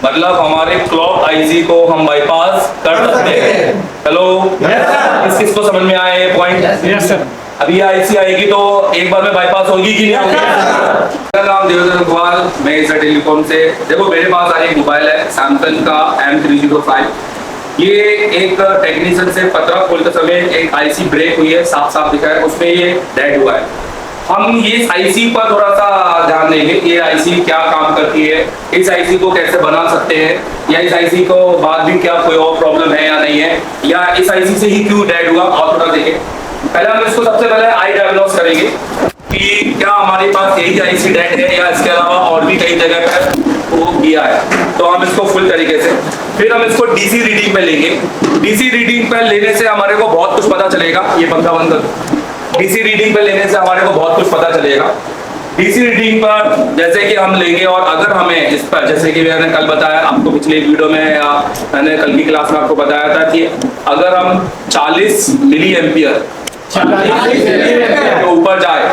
मतलब हमारे clock IC को हम बाईपास कर सकते हैं। हेलो, किस किस को समझ में आया ये पॉइंट? Yes sir. अभी आईसी आएगी तो एक बार में बाईपास होगी कि नहीं होगी? मेरा नाम देवेंद्र अग्रवाल, मैं इस टेलीकॉम से। देखो मेरे पास आज एक मोबाइल है सैमसंग का M305। ये एक टेक्नीशियन से पत्रा खोलते समय एक आईसी ब्रेक हुई है, साफ साफ दिखा है, उसमें ये डेड हुआ है। हम ये आईसी पर थोड़ा सा ध्यान देंगे, ये आईसी क्या काम करती है, इस आईसी को कैसे बना सकते हैं, या इस आईसी को बाद भी क्या कोई और प्रॉब्लम है या नहीं है, या इस आईसी से ही क्यों डेड हुआ, और थोड़ा देखें। पहले हम इसको सबसे पहले आई डायग्नोस करेंगे कि क्या हमारे पास यही आईसी डेड है या इसके अलावा और भी कई जगह पर वो किया है। तो हम इसको फुल तरीके से, फिर हम इसको डीसी रीडिंग पे लेंगे। डीसी रीडिंग पे लेने से हमारे को बहुत कुछ पता चलेगा। ये पंखा बंद कर। डीसी रीडिंग पे लेने से हमारे को बहुत कुछ पता चलेगा। डीसी रीडिंग पर जैसे कि हम लेंगे, और अगर हमें इस पर, जैसे कि मैंने कल बताया आपको पिछले वीडियो में, या मैंने कल की क्लास में आपको बताया था कि अगर हम 40 मिली एम्पियर ऊपर जाए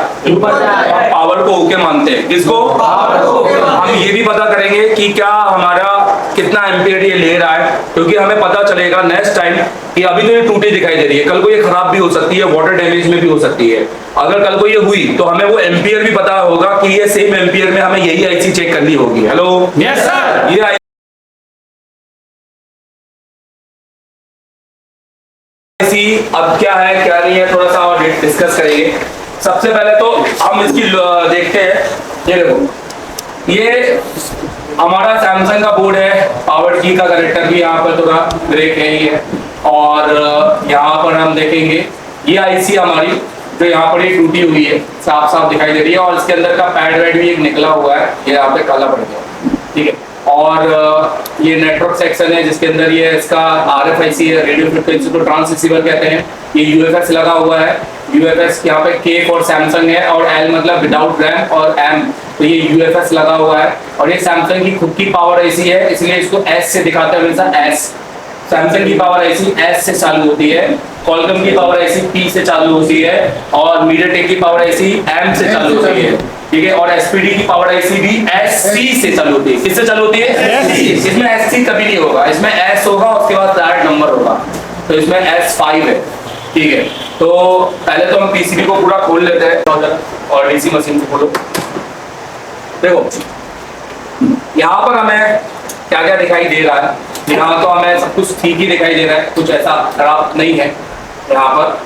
पावर को ओके मानते हैं। किसको? हम ये भी पता करेंगे कि क्या हमारा कितना एम्पियर ये ले रहा है, क्योंकि हमें पता चलेगा नेक्स्ट टाइम कि अभी तो ये टूटी दिखाई दे रही है, कल को ये खराब भी हो सकती है, वाटर डैमेज में भी हो सकती है। अगर कल को ये हुई तो हमें वो एम्पियर भी पता होगा कि ये सेम एम्पियर में हमें यही आईसी चेक करनी होगी। Hello, yes sir. ये अब क्या है क्या नहीं है थोड़ा सा और डिस्कस करेंगे। सबसे पहले तो हम इसकी देखते हैं। ये देखो, ये हमारा सैमसंग का बोर्ड है, पावर की का कनेक्टर भी यहाँ पर थोड़ा ब्रेक है ही है, और यहाँ पर हम देखेंगे ये आईसी हमारी जो यहाँ पर ये टूटी हुई है, साफ साफ दिखाई दे रही है, और इसके अंदर का पैड वैड भी एक निकला हुआ है, ये यहाँ पे काला पड़ गया, ठीक है। और ये नेटवर्क सेक्शन है जिसके अंदर ये इसका RFIC है, रेडियो फ्रिक्वेंसी को ट्रांस रिसीवर कहते हैं। ये UFS लगा हुआ है। UFS यहाँ पे K फॉर सैमसंग है, और L मतलब विदाउट रैम, और M तो ये UFS लगा हुआ है। और ये सैमसंग की खुद की पावर IC है, इसलिए इसको S से दिखाते हैं हमेशा। S सैमसंग की पावर IC S से चालू होती है, क्वालकॉम की पावर IC P से चालू होती है, और मीडियाटेक की पावर IC M से चालू होती है, ठीक है। और SPD की पावर IC भी SC से चालू होती है। किससे चालू होती है? SC। इसमें SC कभी नहीं होगा, इसमें S होगा, उसके बाद डायरेक्ट नंबर होगा, तो इसमें S5 है, ठीक है। तो पहले तो हम PCB को पूरा खोल लेते हैं, और DC मशीन को खोलो। देखो यहाँ पर हमें क्या क्या दिखाई दे रहा है। यहाँ तो हमें सब कुछ ठीक ही दिखाई दे रहा है, कुछ ऐसा खराब नहीं है। यहाँ पर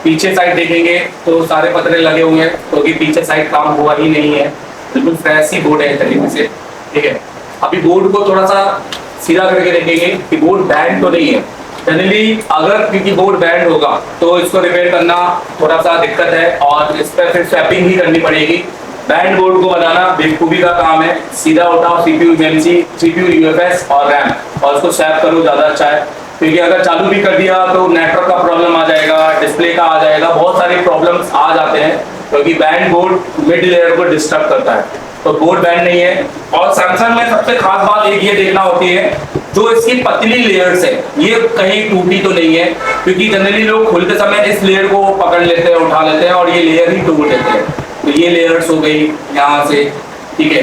पीछे साइड देखेंगे तो सारे पतरे लगे हुए हैं, क्योंकि पीछे साइड काम हुआ ही नहीं है, बिल्कुल फ्रेश ही बोर्ड है तरीके से, ठीक है। अभी बोर्ड को थोड़ा सा सीधा करके देखेंगे कि बोर्ड बैंड तो नहीं है। जनरली अगर क्योंकि बोर्ड बैंड होगा तो इसको रिपेयर करना थोड़ा सा दिक्कत है, और इस पर फिर स्वैपिंग ही करनी पड़ेगी। बैंड बोर्ड को बनाना बेवकूफ़ी का काम है। सीधा उठाओ CPU MEMC, CPU UFS और रैम, और उसको स्वैप करो, ज़्यादा अच्छा है। क्योंकि अगर चालू भी कर दिया तो नेटवर्क का प्रॉब्लम आ जाएगा, डिस्प्ले का आ जाएगा, बहुत सारे प्रॉब्लम्स आ जाते हैं, क्योंकि बैंड बोर्ड मिड लेयर को डिस्टर्ब करता है। तो बोर्ड बैंड नहीं है। और सैमसंग में सबसे खास बात एक ये देखना होती है, जो इसकी पतली लेयर्स है ये कहीं टूटी तो नहीं है, क्योंकि जनरली लोग खोलते समय इस लेयर को पकड़ लेते हैं, उठा लेते हैं, और ये लेयर ही टूट लेते हैं। तो ये लेयर्स हो गई यहाँ से, ठीक है।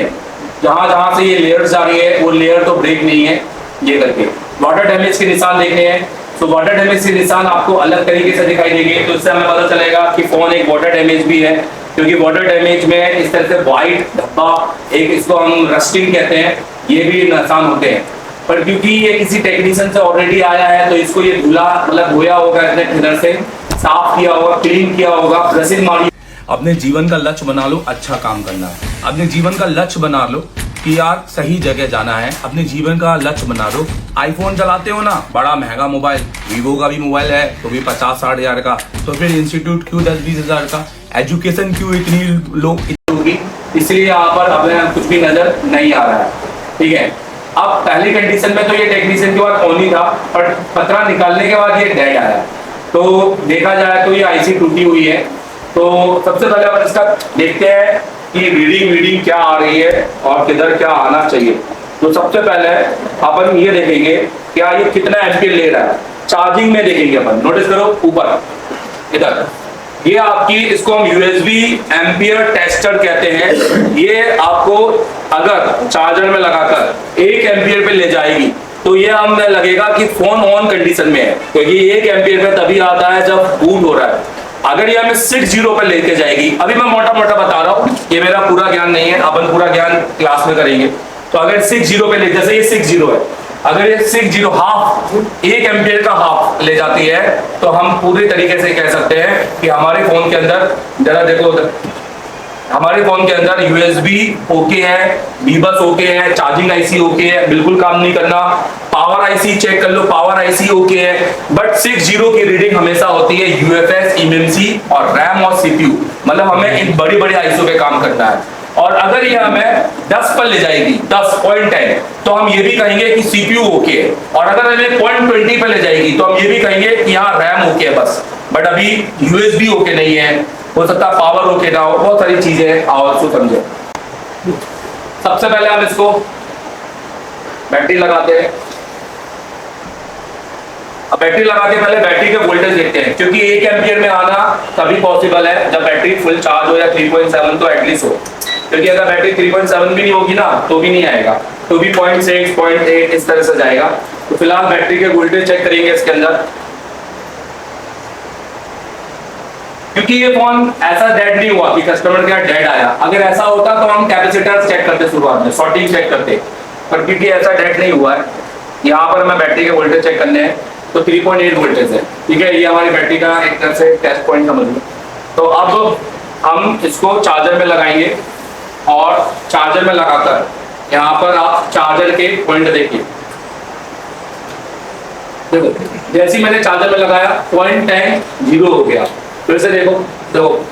जहाँ जहाँ से ये लेयर्स जा रही है वो लेयर तो ब्रेक नहीं है। ये करके वाटर डैमेज के निशान देखने हैं, तो वाटर डैमेज के निशान आपको अलग तरीके से दिखाई देंगे, तो इससे हमें पता चलेगा कि फोन एक वाटर डैमेज भी है। क्योंकि वाटर डैमेज में इस तरह से व्हाइट धब्बा, एक इसको हम रस्टिंग कहते हैं, ये भी निशान होते हैं। पर क्योंकि ये किसी टेक्नीशियन से ऑलरेडी आया है, तो इसको ये धुला मतलब धोया होगा, इतने थिनर से साफ किया होगा, क्लीन किया होगा, ब्रशिंग मारी। अपने जीवन का लक्ष्य बना लो, अच्छा काम करना है। अपने जीवन का लक्ष्य बना लो कि यार सही जगह जाना है। अपने जीवन का लक्ष्य बना लो। आईफोन चलाते हो ना, बड़ा महंगा मोबाइल, वीवो का भी मोबाइल है तो भी 50-60 हजार का, तो फिर इंस्टीट्यूट क्यों 10-20 हजार का? एजुकेशन क्यों इतनी लो होगी? इसलिए यहाँ पर हमें कुछ भी नजर नहीं आ रहा है, ठीक है। अब पहली कंडीशन में तो ये टेक्नीशियन के बाद ऑन ही था, पर पतरा निकालने के बाद ये डेड आया। तो देखा जाए तो ये आईसी टूटी हुई है। तो सबसे पहले अपन इसका देखते हैं कि रीडिंग क्या आ रही है और किधर क्या आना चाहिए। तो सबसे पहले अपन ये देखेंगे क्या ये कितना एम्पीयर ले रहा है। चार्जिंग में देखेंगे अपन, नोटिस करो ऊपर इधर ये आपकी, इसको हम यूएसबी एम्पियर टेस्टर कहते हैं। ये आपको अगर चार्जर में लगाकर 1 एम्पियर पे ले जाएगी तो ये हमें लगेगा कि फोन ऑन कंडीशन में है, क्योंकि 1 एम्पियर पे तभी आता है जब बूट हो रहा है। अगर ये हमें 60 पे लेके जाएगी, अभी मैं मोटा मोटा बता रहा हूँ, ये मेरा पूरा ज्ञान नहीं है, अपन पूरा ज्ञान क्लास में करेंगे। तो अगर 60 पे ले, जैसे ये 60 है, अगर ये 60 हाफ 1 एम्पियर का हाफ ले जाती है तो हम पूरी तरीके से कह सकते हैं कि हमारे फोन के अंदर, जरा देखो उधर, हमारे फोन के अंदर यूएसबी ओके है, बीबस ओके है, चार्जिंग आईसी ओके है, बिल्कुल काम नहीं करना। पावर आईसी चेक कर लो, पावर आईसी ओके है, बट 60 की रीडिंग हमेशा होती है यूएफएस, ईएमएमसी और रैम और सीपीयू, मतलब हमें इन बड़ी बड़ी आईसीओ पे काम करना है। और अगर ये हमें 10 पर ले जाएगी, 10.10, तो हम ये भी कहेंगे कि सीपीयू ओके है। और अगर हमें 0.20 पर ले जाएगी तो हम ये भी कहेंगे कि यहाँ रैम ओके है बस, बट अभी यूएसबी ओके नहीं है, हो सकता है पावर ओके ना हो, बहुत सारी चीजें और उसको समझे। सबसे पहले हम इसको बैटरी लगाते हैं। अब बैटरी लगाते हैं, पहले बैटरी के वोल्टेज देखते हैं, क्योंकि 1 एम्पियर में आना तभी पॉसिबल है जब बैटरी फुल चार्ज हो या 3.7 तो एटलीस्ट हो, क्योंकि अगर बैटरी 3.7 भी नहीं होगी ना तो भी नहीं आएगा, तो भी 0.6 0.8 इस तरह से जाएगा। तो फिलहाल बैटरी के वोल्टेज चेक करेंगे इसके अंदर, क्योंकि ये फोन ऐसा डेड नहीं हुआ कि कस्टमर के डेड आया। अगर ऐसा होता तो हम कैपेसिटर चेक करते शुरुआत में, शॉर्टिंग चेक करते, पर क्योंकि ऐसा डेड नहीं हुआ है, यहाँ पर हमें बैटरी के वोल्टेज चेक करने हैं। तो 3.8 वोल्टेज है, ठीक है, ये हमारी बैटरी का एक तरह से टेस्ट पॉइंट समझ लो। तो अब हम इसको चार्जर में लगाएंगे और चार्जर में लगाकर यहाँ पर आप चार्जर के पॉइंट देखिए, देखो जैसे ही मैंने चार्जर में लगाया 0.10 0 हो गया, फिर से देखो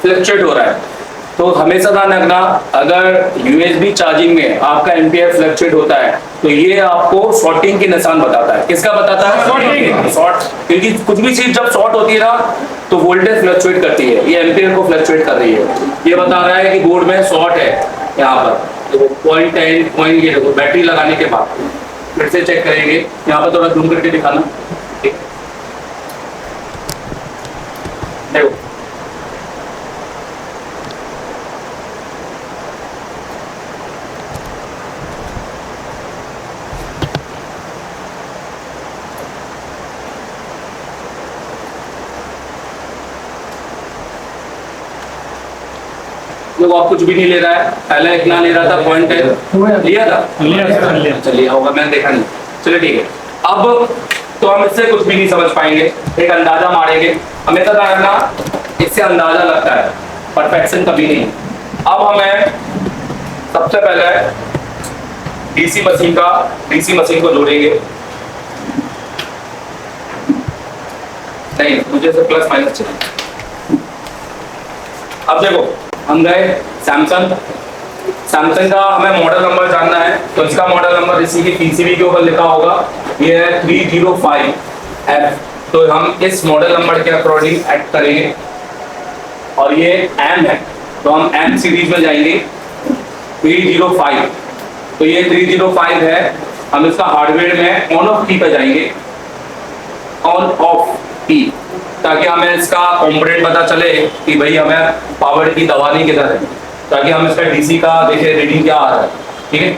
फ्लक्चुएट हो रहा है। तो हमेशा ध्यान रखना, अगर यूएसबी चार्जिंग में आपका एम्पियर फ्लक्चुएट होता है तो ये आपको शॉर्टिंग की निशान बताता है। किसका बताता है? शॉर्टिंग, शॉर्ट, क्योंकि कुछ भी चीज जब शॉर्ट होती है ना तो वोल्टेज फ्लक्चुएट करती है, ये एम्पियर को फ्लक्चुएट कर रही है। ये बता रहा है कि बोर्ड में शॉर्ट है। यहाँ पर देखो 0.10 पॉइंट, ये देखो बैटरी लगाने के बाद फिर से चेक करेंगे, यहाँ पर थोड़ा जूम करके दिखाना, देखो वो आप कुछ भी नहीं ले रहा है, पहले इतना ले रहा था 0.10 लिया था, चलिए होगा, मैंने देखा नहीं, चलिए ठीक है। अब तो हम इससे कुछ भी नहीं समझ पाएंगे, एक अंदाजा मारेंगे, हमेशा रखना इससे अंदाजा लगता है, परफेक्शन कभी नहीं। अब हमें सबसे पहले डीसी मशीन को जोड़ेंगे, नहीं मुझे से प्लस माइनस चाहिए। अब देखो हम गए सैमसंग का हमें मॉडल नंबर जानना है, तो इसका मॉडल नंबर इसी की पीसीबी के ऊपर लिखा होगा, ये है 305F। तो हम इस मॉडल नंबर के अकॉर्डिंग ऐड करेंगे, और ये M है तो हम M सीरीज में जाएंगे 305। तो ये 305 है, हम इसका हार्डवेयर में ऑन ऑफ की पे जाएंगे, ऑन ऑफ की, ताकि हमें इसका कंपोनेंट पता चले कि भाई हमें पावर की दबानी किधर है, ताकि हम इसका डीसी का देखें रीडिंग क्या आ रहा है, ठीक है।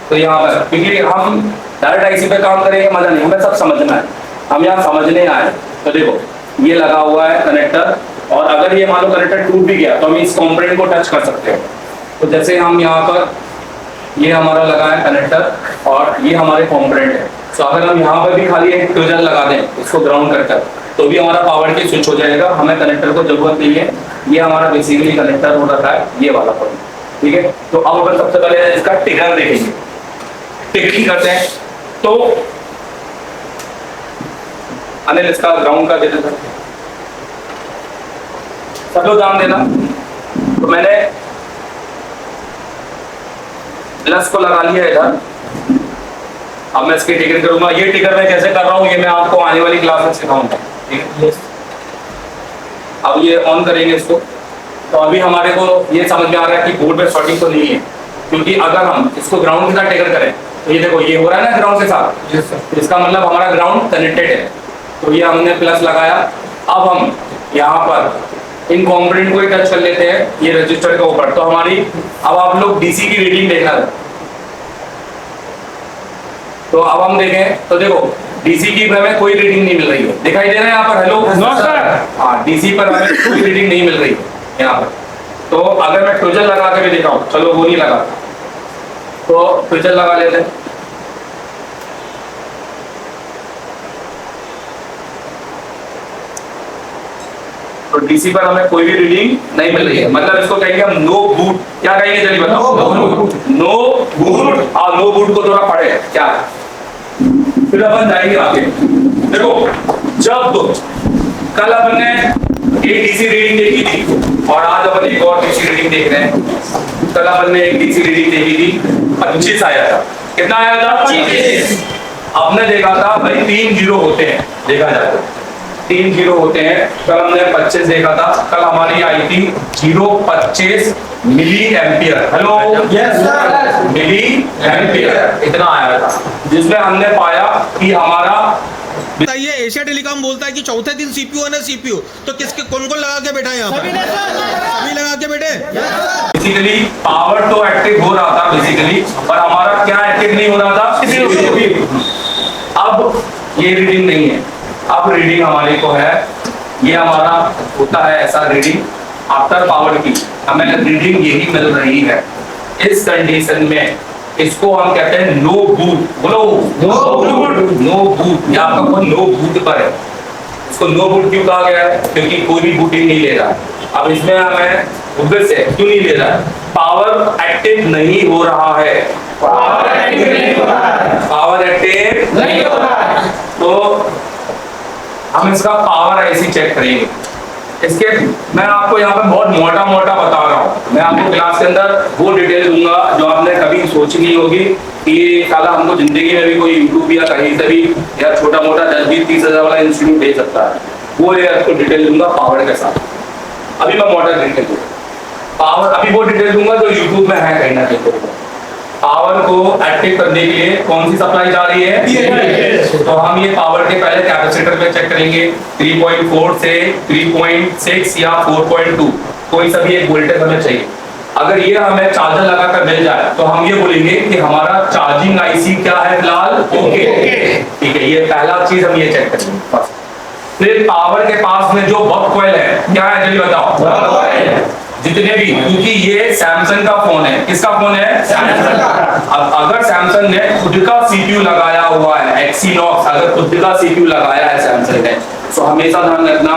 तो यहाँ पर क्योंकि हम डायरेक्ट आईसी पे काम करेंगे मजा नहीं, हमें सब समझना है, हम यहाँ समझने आए। तो देखो ये लगा हुआ है कनेक्टर, और अगर ये मान लो कनेक्टर टूट भी गया तो हम इस कंपोनेंट को टच कर सकते हैं। तो जैसे हम यहाँ पर, ये हमारा लगा है कनेक्टर और ये हमारे कंपोनेंट है, तो अगर हम यहाँ पर भी खाली एक ट्विजर लगा दें इसको ग्राउंड कर तो भी हमारा पावर की स्विच हो जाएगा, हमें कनेक्टर को जरूरत नहीं है। ये हमारा बेसिकली कनेक्टर हो रखा है, ये वाला पॉइंट, ठीक है। तो अब अगर सबसे पहले इसका टिगर देखेंगे, टिगरिंग करते हैं, तो अनिल इसका ग्राउंड का देते थे, सब लोग ध्यान देना। तो मैंने प्लस को लगा लिया इधर, अब मैं इसकी टिगर करूंगा। ये टिगर मैं कैसे कर रहा हूँ ये मैं आपको आने वाली क्लास में सिखाऊंगा, ठीक है। अब ये ऑन करेंगे इसको, तो अभी हमारे को ये समझ में आ रहा है कि बोर्ड में शॉर्टिंग तो नहीं है, क्योंकि अगर हम इसको ग्राउंड के साथ टिगर करें तो ये देखो ये हो रहा है ना ग्राउंड के साथ, इसका मतलब हमारा ग्राउंड कनेक्टेड है। तो ये हमने प्लस लगाया। अब हम यहाँ पर इन कंपोनेंट को ही टच कर लेते हैं, ये रजिस्टर के ऊपर। तो हमारी अब आप लोग डीसी की रीडिंग देखना है। तो अब हम देखें तो देखो डीसी की हमें कोई रीडिंग नहीं मिल रही है, दिखाई दे रहा है यहाँ पर? हेलो हाँ, डीसी पर हमें कोई रीडिंग नहीं मिल रही है यहाँ पर। तो अगर मैं ट्विजर लगा के भी दिखाऊं, चलो वो नहीं लगा तो ट्विजर लगा लेते हैं। तो डीसी पर हमें कोई भी रीडिंग नहीं मिल रही है, मतलब इसको कहेंगे हम नो बूट। क्या कहेंगे चलिए बताओ? Notebook. हाँ, नो बूट को थोड़ा पढ़े क्या है, फिर अपन जाएंगे आगे। देखो जब कल अपन ने एक डीसी रीडिंग देखी थी और आज अपन एक और डीसी रीडिंग देख रहे हैं। कल अपन ने एक डीसी रीडिंग देखी थी 25 आया था। कितना आया था? 25। आपने देखा था भाई 3 जीरो होते हैं, देखा जाए तो 3 जीरो होते हैं। कल हमने 25 देखा था। कल हमारी आई थी 0.25 milliampere. Hello yes sir. Milliampere इतना आया था, जिसमें हमने पाया कि हमारा बताइए, एशिया टेलीकॉम बोलता है कि चौथे दिन सीपीयू है ना सीपीयू, तो किसके कौन कौन लगा के बैठा है यहाँ पर? सभी लगा के बैठे। बेसिकली पावर तो एक्टिव हो रहा था बेसिकली, पर हमारा क्या एक्टिव नहीं हो रहा था? अब ये रीडिंग नहीं है, अब रीडिंग हमारे को है, ये हमारा होता है ऐसा रीडिंग आफ्टर पावर की, हमें रीडिंग यही मिल रही है। इस कंडीशन में इसको हम कहते हैं नो बूट। बोलो नो बूट। नो बूट, या आपका फोन नो बूट पर है। इसको नो बूट क्यों कहा गया है? क्योंकि कोई भी बूटिंग नहीं ले रहा है। अब इसमें हमें उद्देश्य से क्यों नहीं ले रहा है? पावर एक्टिव नहीं हो रहा है। पावर एक्टिव नहीं हो रहा है। पावर एक्टिव नहीं हो रहा है। तो हम इसका पावर ऐसे चेक करेंगे। इसके मैं आपको यहाँ पे बहुत मोटा मोटा बता रहा हूँ। मैं आपको क्लास के अंदर वो डिटेल दूंगा जो आपने कभी सोची नहीं होगी कि साला हमको जिंदगी में भी कोई यूट्यूब या कहीं से भी या छोटा मोटा 10-20-30 हजार वाला इंस्टीट्यूट दे सकता है। वो ये आपको डिटेल दूंगा पावर के साथ। अभी मैं मोटा डिटेल दूंगा पावर, अभी वो डिटेल दूंगा जो यूट्यूब में है कहीं ना कहीं। पावर को एक्टिव करने के लिए कौन सी सप्लाई जा रही है? तो हम ये पावर के पहले कैपेसिटर पे चेक करेंगे। 3.4 से 3.6 या 4.2 कोई सा भी एक वोल्टेज हमें चाहिए। अगर ये हमें चार्जर लगाकर मिल जाए तो हम ये बोलेंगे कि हमारा चार्जिंग आईसी क्या है फिलहाल? ओके। ठीक है, ये पहला चीज हम ये चेक करेंगे बस। फिर पावर के पास में जो बक कॉइल है क्या है जल्दी बताओ? जितने भी, क्योंकि ये सैमसंग का फोन है। किसका फोन है? सैमसंग का। अब अगर सैमसंग ने खुद का सीपीयू लगाया हुआ है, एक्सीनॉक्स, अगर खुद का सीपीयू लगाया है सैमसंग ने, तो हमेशा ध्यान रखना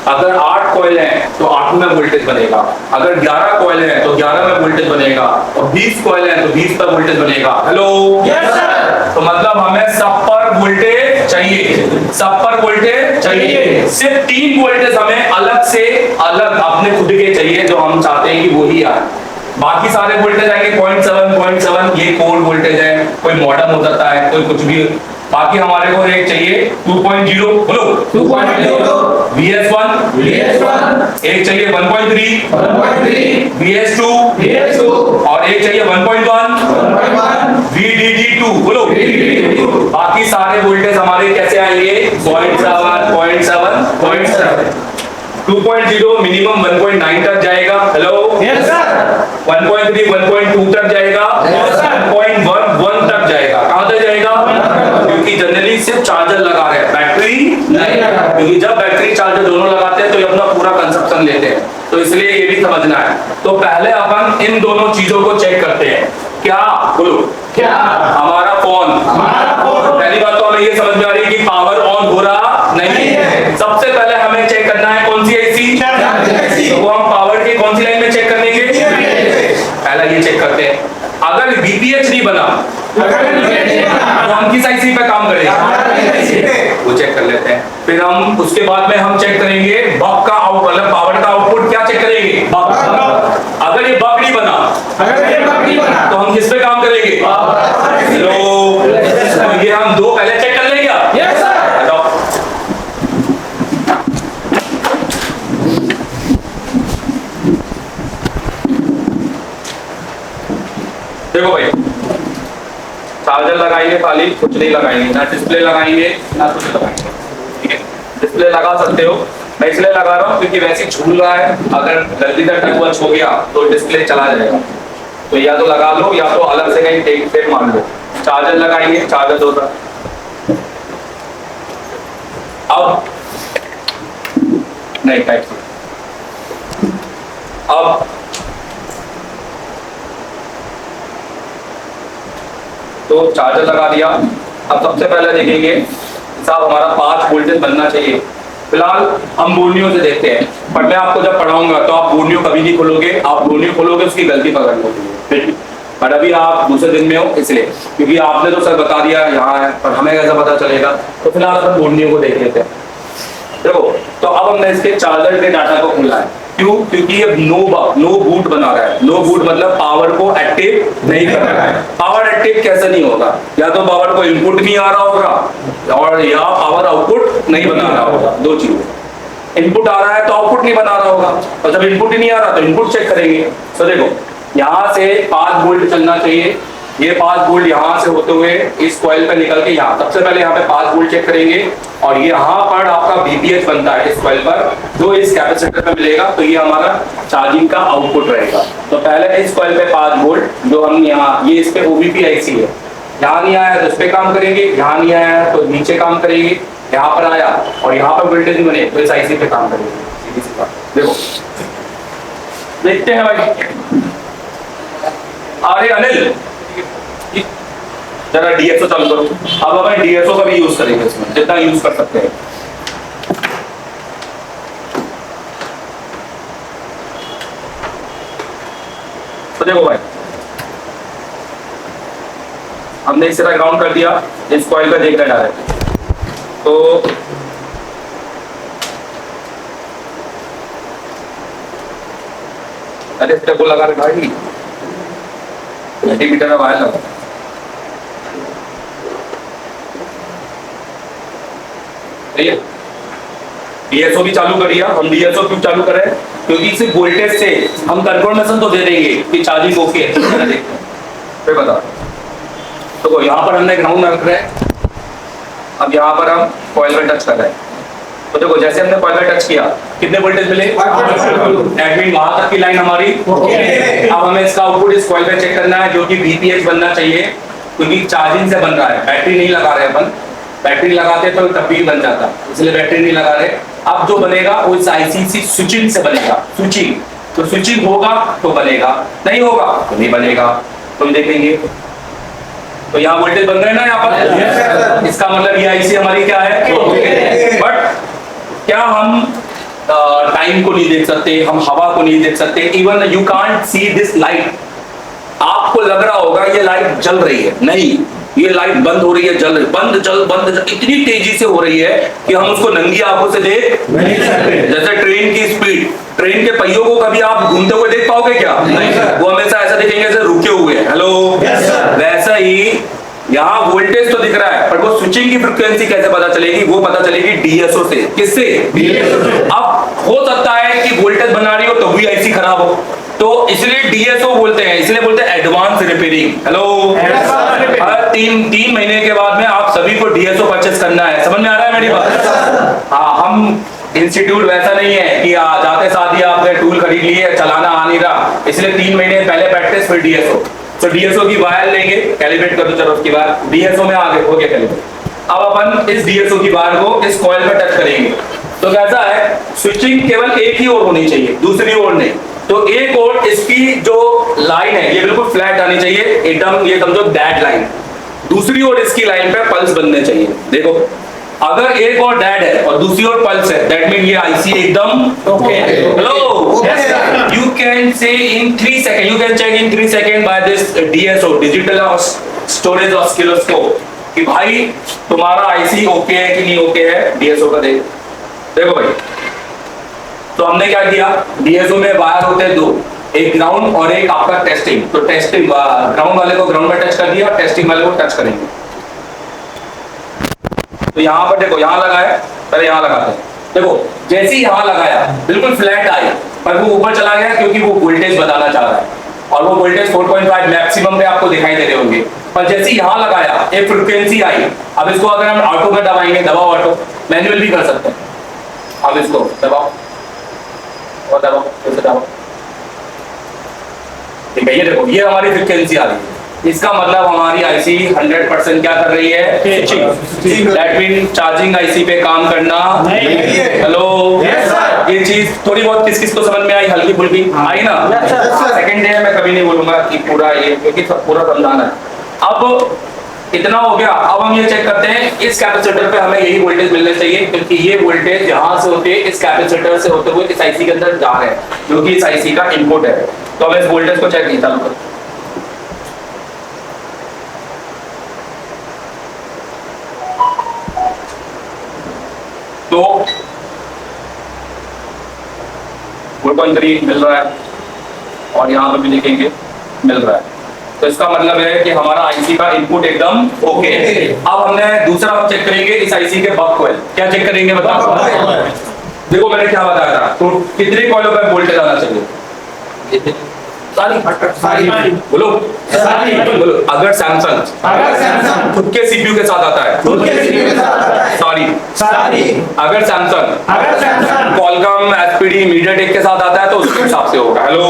अगर 8 कॉइल हैं तो 8 में वोल्टेज बनेगा, अगर 11 कॉइल हैं तो 11 में वोल्टेज बनेगा, और 20 कॉइल हैं तो 20 पर वोल्टेज बनेगा। Hello yes sir. तो मतलब हमें सब पर वोल्टेज चाहिए, सब पर वोल्टेज चाहिए। सिर्फ 3 वोल्टेज हमें अलग से अलग अपने खुद के चाहिए जो हम चाहते हैं कि वो ही आए। बाकी सारे वोल्टेज आएंगे 0.7 ये कोड वोल्टेज है, कोई मॉडर्न हो सकता है, कोई कुछ भी। बाकी हमारे को एक चाहिए 2.0, बोलो 2.0 VS1, एक चाहिए 1.3 VS2, और एक चाहिए 1.1 VDD2, बोलो। बाकी सारे वोल्टेज हमारे कैसे आएंगे? 0.7 2.0 मिनिमम 1.9 तक जाएगा। Hello yes sir. 1.3 1.2 तक जाएगा, 1.1 तक जाएगा। कहां तक जाएगा? क्योंकि जनरली सिर्फ चार्जर लगा रहे हैं, बैटरी नहीं लगा, क्योंकि जब बैटरी चार्जर दोनों लगाते हैं तो ये अपना पूरा कंजप्शन लेते हैं, तो इसलिए ये भी समझना है। तो पहले अपन इन दोनों चीजों को चेक करते हैं। क्या बोलो? क्या हमारा फोन पहली बात तो हमें ये समझ में आ रही है कि पावर ऑन हो रहा नहीं है। सबसे पहले हमें चेक करना है कौन सी आईसी, तो वो हम पावर की कौन सी लाइन में चेक करने के? पहला ये चेक करते हैं। अगर बीपीएच नहीं बना तो हम किस आईसी पे काम करेंगे? वो चेक कर लेते हैं। फिर हम उसके बाद में हम चेक करेंगे बक का आउटपुट, मतलब पावर का आउटपुट क्या चेक करेंगे? बक। अगर ये बक नहीं बना तो हम किस पे काम करेंगे? तो ये हम दो पहले चेक कर लेंगे क्या? Yes sir. देखो भाई, चार्जर लगाएंगे खाली, कुछ नहीं लगाएंगे, ना डिस्प्ले लगाएंगे ना कुछ लगाएंगे। ठीक है, डिस्प्ले लगा सकते हो मैं इसलिए लगा रहा हूँ क्योंकि वैसे झूल रहा है, अगर गलती से टच वच हो गया तो डिस्प्ले चला जाएगा। तो या तो लगा लो या तो अलग से कहीं टेप मान लो। चार्जर लगाएंगे, चार्जर दो। अब नहीं टाइप अब तो चार्जर लगा दिया। अब सबसे पहले देखेंगे साहब हमारा 5 वोल्टेज बनना चाहिए। फिलहाल हम बोर्नियो से देखते हैं, पर मैं आपको जब पढ़ाऊंगा तो आप बोर्नियो कभी नहीं खोलोगे, आप बोर्नियो खोलोगे उसकी गलती पकड़ लोगे। पर अभी आप दूसरे दिन में हो इसलिए, क्योंकि आपने तो सर बता दिया यहाँ है, पर हमें कैसा पता चलेगा। तो फिलहाल अपन बोर्नियो को देख लेते हैं। देखो तो अब हमने इसके चार्जर के डाटा को खोला है। क्यों? क्योंकि ये नो बूट बना रहा है। नो बूट मतलब पावर को एक्टिव नहीं कर रहा है। पावर एक्टिव कैसे नहीं होगा? या तो पावर को इनपुट नहीं आ रहा होगा और या पावर आउटपुट नहीं बना रहा होगा। दो चीज, इनपुट आ रहा है तो आउटपुट नहीं बना रहा होगा, और जब इनपुट ही नहीं आ रहा तो इनपुट चेक करेंगे। तो देखो यहाँ से 5 वोल्ट चलना चाहिए। ये 5 वोल्ट यहाँ से होते हुए इस कॉइल पे निकल के यहाँ, सबसे पहले यहाँ पे 5 वोल्ट चेक करेंगे और ये यहाँ पर आपका VPH बनता है इस कॉइल पर, जो इस कैपेसिटर पे मिलेगा। तो ये हमारा चार्जिंग का आउटपुट रहेगा। तो पहले इस कॉइल पे 5 वोल्ट जो हम यहाँ, ये इस पे OBP IC है, यहाँ नहीं आया तो इस पे काम करेंगे, यहाँ नहीं आया तो नीचे काम करेंगे, यहाँ पर आया और यहाँ पर वोल्टेज बने तो इस IC पे काम करेंगे। सीधी सी बात। देखो देखते हैं भाई। अरे अनिल जरा DSO चालू करो। अब हमें DSO का भी यूज करेंगे इसमें, जितना यूज कर सकते हैं। तो देखो भाई हमने इस तरह ग्राउंड कर दिया, इस कॉइल का देख रहे डायरेक्ट। तो अरे इस को लगा रहे भाई, मल्टीमीटर में वायर लगा। DSO भी चालू कर दिया। हम DSO क्यों चालू करें? क्योंकि इस वोल्टेज से हम कंफर्मेशन तो दे देंगे कि चार्जिंग ओके है। फिर बता तो यहाँ पर हमने ग्राउंड रख रहे हैं। अब यहाँ पर हम कॉइल में टच कर रहे हैं। तो देखो जैसे हमने कॉइल में टच किया कितने वोल्टेज मिले? एडमिन वहां तक की लाइन हमारी। अब हमें इसका आउटपुट इस कॉइल में चेक करना है, जो कि VPH बनना चाहिए, क्योंकि चार्जिंग से बन रहा है, बैटरी नहीं लगा रहे अपन। बैटरी लगाते तो तब भी बन जाता, इसलिए बैटरी नहीं लगा रहे। अब जो बनेगा वो इस IC स्विचिंग से बनेगा। स्विचिंग तो स्विचिंग होगा तो बनेगा, नहीं होगा तो नहीं बनेगा। तुम देखेंगे तो यहाँ वोल्टेज बन रहे हैं ना यहाँ पर। इसका मतलब ये IC हमारी क्या है? बट क्या हम टाइम को नहीं देख सकते, हम हवा को नहीं देख सकते। Even you can't see this light. आपको लग रहा होगा ये लाइट जल रही है, नहीं, ये लाइट बंद हो रही है, जल रही, बंद इतनी तेजी से हो रही है कि हम उसको नंगी आंखों से देख नहीं सकते। जैसे ट्रेन की स्पीड, ट्रेन के पहियों को कभी आप घूमते हुए देख पाओगे क्या? नहीं, वो हमेशा ऐसा दिखेंगे जैसे रुके हुए हैं। हेलो, वैसा ही यहाँ वोल्टेज तो दिख रहा है, पर वो स्विचिंग की फ्रीक्वेंसी कैसे पता चलेगी? वो पता चलेगी DSO से। किससे? अब हो सकता है कि वोल्टेज बना रही हो तो भी IC खराब हो, तो इसलिए DSO बोलते हैं, इसलिए बोलते हैं एडवांस रिपेयरिंग। हेलो, हर 3 महीने के बाद में आप सभी को DSO परचेस करना है। समझ में आ रहा है मेरी बात? हाँ, हम इंस्टीट्यूट वैसा नहीं है कि जाते साथ ही आपने टूल खरीद लिए, चलाना आ नहीं रहा, इसलिए 3 महीने पहले प्रैक्टिस फिर DSO। तो DSO की वायर लेंगे, कैलिब्रेट कर दो। चलो उसकी वायर DSO में आगे हो गया कैलिब्रेट। अब अपन इस DSO की वायर को इस कॉइल पर टच करेंगे तो कैसा है? स्विचिंग केवल एक ही ओर होनी चाहिए, दूसरी ओर नहीं। तो एक ओर इसकी जो लाइन है ये बिल्कुल फ्लैट आनी चाहिए, एकदम ये समझो डेड लाइन। दूसरी ओर इसकी लाइन पे पल्स बनने चाहिए। देखो अगर एक और डेड है और दूसरी ओर पल्स है, दैट मीन ये IC एकदम okay. Hello, you can say in 3 second, you can check in 3 second by this DSO, digital storage oscilloscope, कि भाई तुम्हारा IC ओके है कि नहीं ओके है। DSO का देखो भाई। तो हमने क्या किया? DSO में वायर होते हैं 2, एक ग्राउंड और एक आपका टेस्टिंग। तो टेस्टिंग ग्राउंड वाले को ग्राउंड में टच कर दिया, टेस्टिंग वाले को टच करेंगे। तो यहाँ पर देखो, यहाँ लगाया, पहले यहाँ लगाते हैं। देखो जैसे ही यहाँ लगाया बिल्कुल फ्लैट आई, पर वो ऊपर चला गया क्योंकि वो वोल्टेज बताना चाह रहा है और वो वोल्टेज 4.5 मैक्सिमम पे आपको दिखाई दे रहे होंगे। पर जैसे ही यहाँ लगाया एक फ्रीक्वेंसी आई। अब इसको अगर हम ऑटो में दबाएंगे, दबाओ ऑटो, मैनुअल भी कर सकते हैं। अब इसको दबाओ और दबाओ, फिर से दबाओ। ठीक है, ये देखो ये हमारी फ्रिक्वेंसी आ रही है। इसका मतलब हमारी आईसी 100% क्या कर रही है? दैट मीन चार्जिंग आईसी पे काम करना नहीं है। हेलो, ये चीज थोड़ी बहुत किस किस को समझ में आई? हल्की फुल्की आई ना? सेकंड डे मैं कभी नहीं बोलूंगा कि पूरा ये, क्योंकि पूरा समझाना है। अब इतना हो गया, अब हम ये चेक करते हैं इस कैपेसिटर पे हमें यही वोल्टेज मिलना चाहिए, क्योंकि ये वोल्टेज यहाँ से होते इस कैपेसिटर से होते हुए इस आईसी के अंदर जा रहे हैं, जो कि इस आईसी का इनपुट है। तो हमें इस वोल्टेज को चेक नहीं चालू कर, तो 4.3 मिल रहा है और यहाँ पे भी लिखेंगे मिल रहा है। तो इसका मतलब है कि हमारा आईसी का इनपुट एकदम ओके। अब हमने दूसरा चेक करेंगे इस आईसी के बक कॉइल। क्या चेक करेंगे बताओ? देखो मैंने क्या बताया था, तो कितने कॉइलों पे वोल्टेज आना चाहिए? सारी बोलो, बोलो। अगर सैमसंग खुद के सीपीयू के साथ आता है सारी। अगर सैमसंग कॉलकॉम, एसपीडी, मीडियाटेक के साथ आता है तो उसके हिसाब से होगा। हेलो,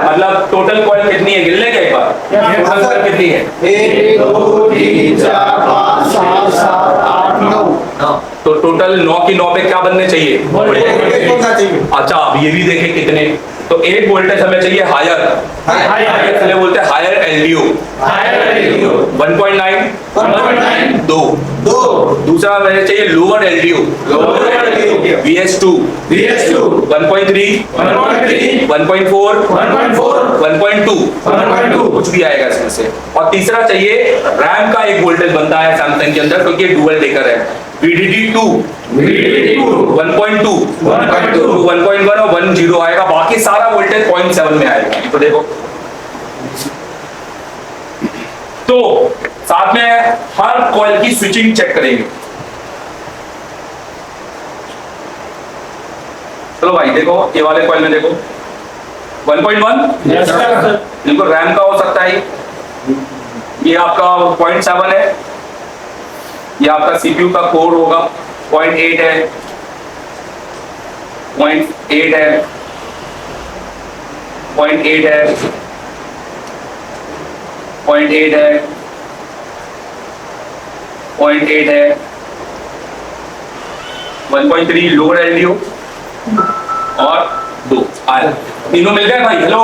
मतलब टोटल कॉइल कितनी है? गिन लेंगे एक बार, टोटल कॉइल कितनी है? 1 2 3 4 5 6 7 8 9। तो टोटल 9 की 9 पे क्या बनने चाहिए? अच्छा, अब ये भी देखें कितने। तो एक वोल्टेज हमें चाहिए हायर, इसलिए बोलते हैं हायर एलडीओ 1.9 2। दूसरा हमें चाहिए लोअर एलडीओ VS2 1.3 1.4 1.2 कुछ भी आएगा इसमें से। और तीसरा चाहिए रैम का एक वोल्टेज बनता है सैमसंग के अंदर, क्योंकि डुअल टेकर है। VDD2 1.2 1.1 और 1.0 आएगा, बाकी सारा वोल्टेज 0.7 में आएगा। तो देखो, तो साथ में हर कॉइल की स्विचिंग चेक करेंगे। चलो भाई देखो, ये वाले कॉइल में देखो 1.1 बिल्कुल रैम का हो सकता है, ये आपका 0.7 है, ये आपका सीपीयू का कोर होगा 0.8 है, 0.8 है, 0.8 है, 0.8 है, 0.8 है, 1.3 लोअर एलडीओ और 2 हायर। तीनों मिल गए भाई? हेलो,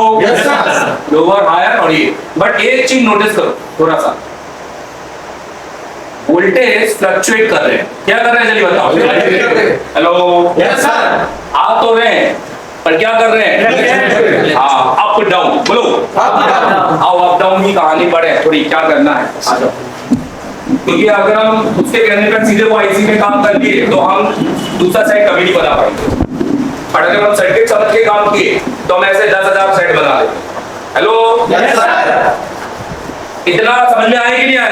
लोअर, हायर और ये। बट एक चीज नोटिस करो थोड़ा सा, वोल्टेज फ्लक्चुएट कर रहे हैं। क्या कर रहे हैं चलिए बताओ? हेलो, आ तो रहे हैं पर क्या कर रहे हैं? हाँ, अप डाउन बोलो। आओ अप डाउन की कहानी बढ़े थोड़ी, क्या करना है आ जाओ। क्योंकि अगर हम उसके कहने पर सीधे वो आईसी में काम कर लिए तो हम दूसरा सेट कभी नहीं बना पाएंगे। और अगर हम सर्किट समझ के काम किए तो हम ऐसे 10,000 सेट बना लेंगे। हेलो, इतना समझ में आया कि नहीं आया?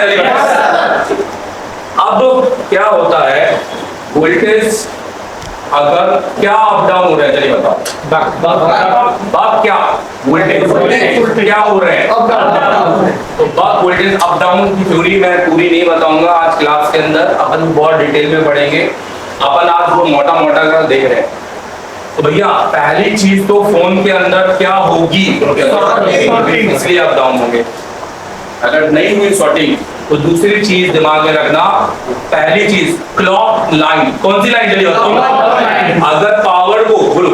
अब क्या होता है, वोल्टेज अगर क्या अप डाउन हो रहा है चलिए बताओ? बक क्या वोल्टेज क्या हो रहे हैं? तो बक वोल्टेज अप डाउन की थ्योरी मैं पूरी नहीं बताऊंगा आज क्लास के अंदर, अपन बहुत डिटेल में पढ़ेंगे। अपन आज वो मोटा मोटा कर देख रहे हैं। तो भैया पहली चीज तो फोन के अंदर क्या होगी? इसलिए अप डाउन होंगे। अगर नहीं हुई सॉर्टिंग तो दूसरी चीज दिमाग में रखना, पहली चीज क्लॉक लाइन। कौन सी लाइन चली बताओ? अगर पावर को बोलो,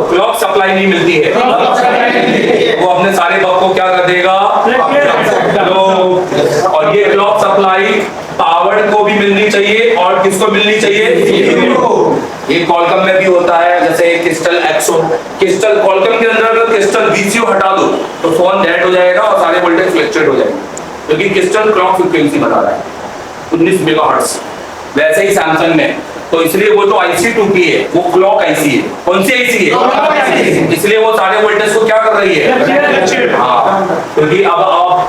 क्लॉक सप्लाई नहीं मिलती है वो अपने सारे बक को क्या कर देगा? और ये क्लॉक सप्लाई पावर को भी मिलनी चाहिए और किसको मिलनी चाहिए? ये कॉलकम में भी होता है, जैसे क्रिस्टल एक्सो, क्रिस्टल कॉलकम के अंदर अगर क्रिस्टल VCO हटा दो तो फोन डेड हो जाएगा और सारे वोल्टेज फ्लक्चुएट हो जाएंगे, क्योंकि क्रिस्टल क्लॉक फ्रीक्वेंसी बता रहा है 19 मेगाहर्ट्ज। वैसे ही सैमसंग में, तो इसलिए वो तो IC2 है, वो क्लॉक आईसी है। कौन सी आईसी है? इसलिए वो सारे वोल्टेज को क्या कर रही है? हाँ, क्योंकि अब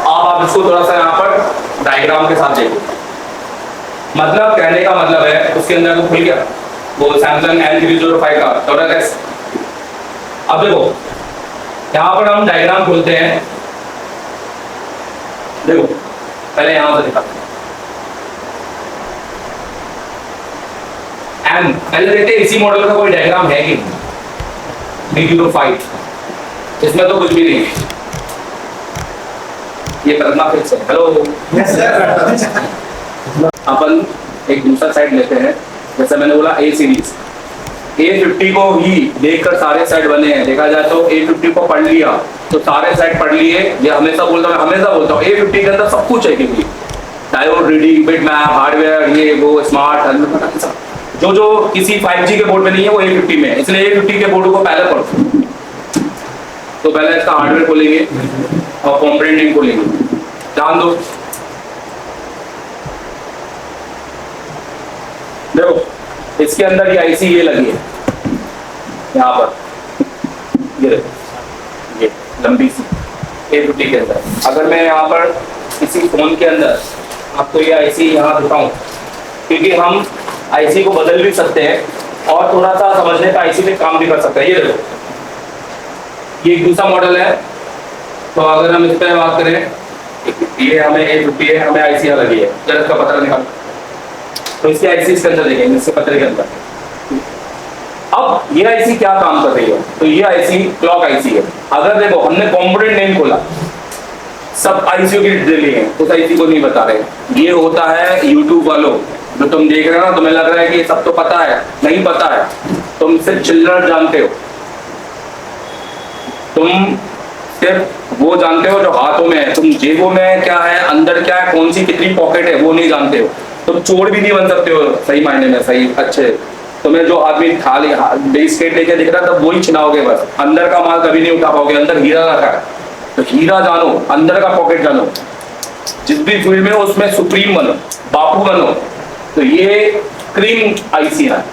आप इसको थोड़ा सा यहाँ पर डायग्राम के साथ देखो। मतलब कहने का मतलब है उसके अंदर वो खुल गया वो सैमसंग N305 का टोरस। अब देखो यहाँ पर हम डायग्राम खोलते हैं, देखो पहले यहां से दिखा एम, पहले देखते हैं इसी मॉडल का कोई डायग्राम है कि नहीं। 305 इसमें तो कुछ भी नहीं है। ये करना फिक्स है। Hello yes sir. अपन एक दूसरा साइड लेते हैं, जैसे मैंने बोला ए सीरीज, A50 को ही देखकर सारे सेट बने हैं। देखा जाए तो A50 को पढ़ लिया तो सारे सेट पढ़ लिए। ये हमेशा बोलता हूँ A50 के अंदर सब कुछ है, क्योंकि diode reading, bit map, hardware, ये वो, स्मार्ट, जो जो किसी 5G के बोर्ड में नहीं है वो A50 में है। इसलिए A50 के बोर्ड को पहले पढ़ो। तो पहले इसका हार्डवेयर खोलेंगे और कंपोनेंट नेम खोलेंगे, ध्यान दो। देखो इसके अंदर ये आईसी ये लगी है यहाँ पर, ये लंबी सी A50 के अंदर। अगर मैं यहाँ पर किसी फोन के अंदर आपको ये आईसी यहाँ दिखाऊं, क्योंकि हम आईसी को बदल भी सकते हैं और थोड़ा सा समझने का आईसी पे काम भी कर सकते हैं। ये देखो, ये एक दूसरा मॉडल है। तो अगर हम इस पर बात करें, ये हमें A50 है, हमें आईसी यहाँ लगी है, जरा इसका पता निकाल। तो इसकी आईसी इसके अंदर देखेंगे, इसके पत्रे के अंदर। अब ये आईसी क्या काम कर रही है, तो ये आईसी क्लॉक आईसी है। अगर देखो हमने कंपोनेंट नेम खोला, सब आईसी की डिटेल है, उस आईसी को नहीं बता रहे। ये होता है यूट्यूब वालों, जो तुम देख रहे हो ना, तुम्हें लग रहा है कि सब तो पता है, नहीं पता है। तुम सिर्फ चिल्लर जानते हो, तुम सिर्फ वो जानते हो जो हाथों में है। तुम जेबों में क्या है, अंदर क्या है, कौन सी कितनी पॉकेट है, वो नहीं जानते हो। तुम चोर भी नहीं बन सकते हो सही मायने में, सही अच्छे। तुम्हें जो आदमी खाली बिस्किट लेके दिख रहा है, तब वही छिनाओगे बस। अंदर का माल कभी नहीं उठा पाओगे। अंदर हीरा रखा है, तो हीरा जानो, अंदर का पॉकेट जानो। जिस भी फील्ड में हो उसमें सुप्रीम बनो, बापू बनो। तो ये क्रीम आईसी है।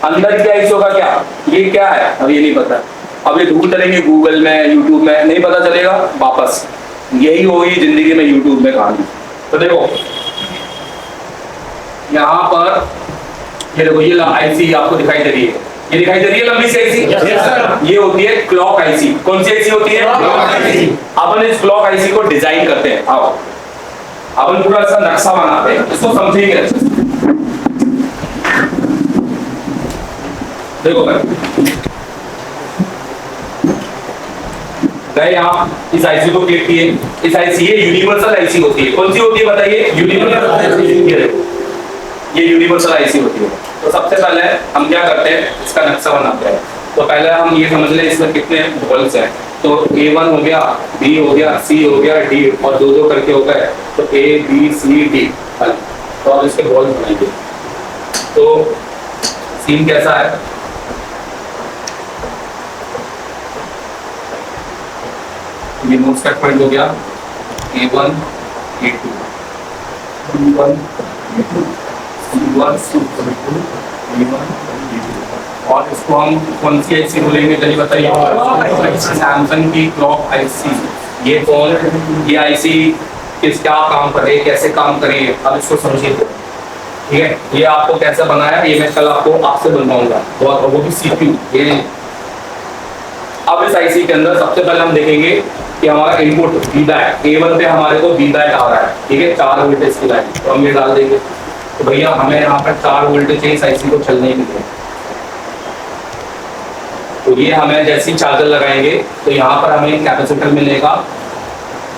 अंदर की आईसी होगा क्या, ये क्या है अब ये नहीं पता। अब ये ढूंढ करेंगे गूगल में, यूट्यूब में, नहीं पता चलेगा वापस। यही होगी जिंदगी में यूट्यूब में कहानी। तो देखो यहाँ पर ये देखो, ये आईसी आपको दिखाई दे रही है, ये दिखाई दे रही है लंबी सी आईसी। ये होती है क्लॉक आईसी। कौन सी आईसी होती है? अपन इस क्लॉक आईसी को डिजाइन करते हैं। आओ अपन पूरा इसका नक्शा बनाते हैं, इसको समझेंगे अच्छे से। देखो गए यहाँ, इस आईसी को क्लिक किए। इस आईसी ये यूनिवर्सल आईसी होती है। कौन सी होती है बताइए? यूनिवर्सल। ये यूनिवर्सल आईसी होती है। तो सबसे पहले हम क्या करते हैं, इसका नक्शा बनाते हैं। तो पहले हम ये समझ लें इसमें कितने होल्स हैं। तो A1 हो गया, B हो गया, C हो गया, D, और दो दो करके हो गए। तो A, B, C, D। तो अब इसके होल्स बनाएंगे। तो सीन कैसा है, ये नोट स्टेट पॉइंट हो गया A1, A2, B1, B2, C1, C2, B1, B2। और इसको हम कौन सी आईसी बोलेंगे चलिए बताइए? सैमसंग की क्लॉक आईसी। ये कौन, ये आईसी किस क्या काम कर रही है, कैसे काम कर रही है, अब इसको समझिए। ठीक है, ये आपको कैसे बनाया ये मैं कल आपसे बनवाऊंगा, वो भी CPU। ये अब इस आईसी के अंदर सबसे पहले हम देखेंगे कि हमारा इनपुट फीडबैक A1 पे हमारे को फीडबैक आ रहा है। ठीक है, 4 वोल्टेज की लाइन, तो हम ये डाल देंगे। तो भैया हमें यहाँ पर 4 वोल्टेज चाहिए इस आईसी को चलने के लिए। तो ये हमें जैसे ही चार्जर लगाएंगे तो यहाँ पर हमें कैपेसिटर मिलेगा,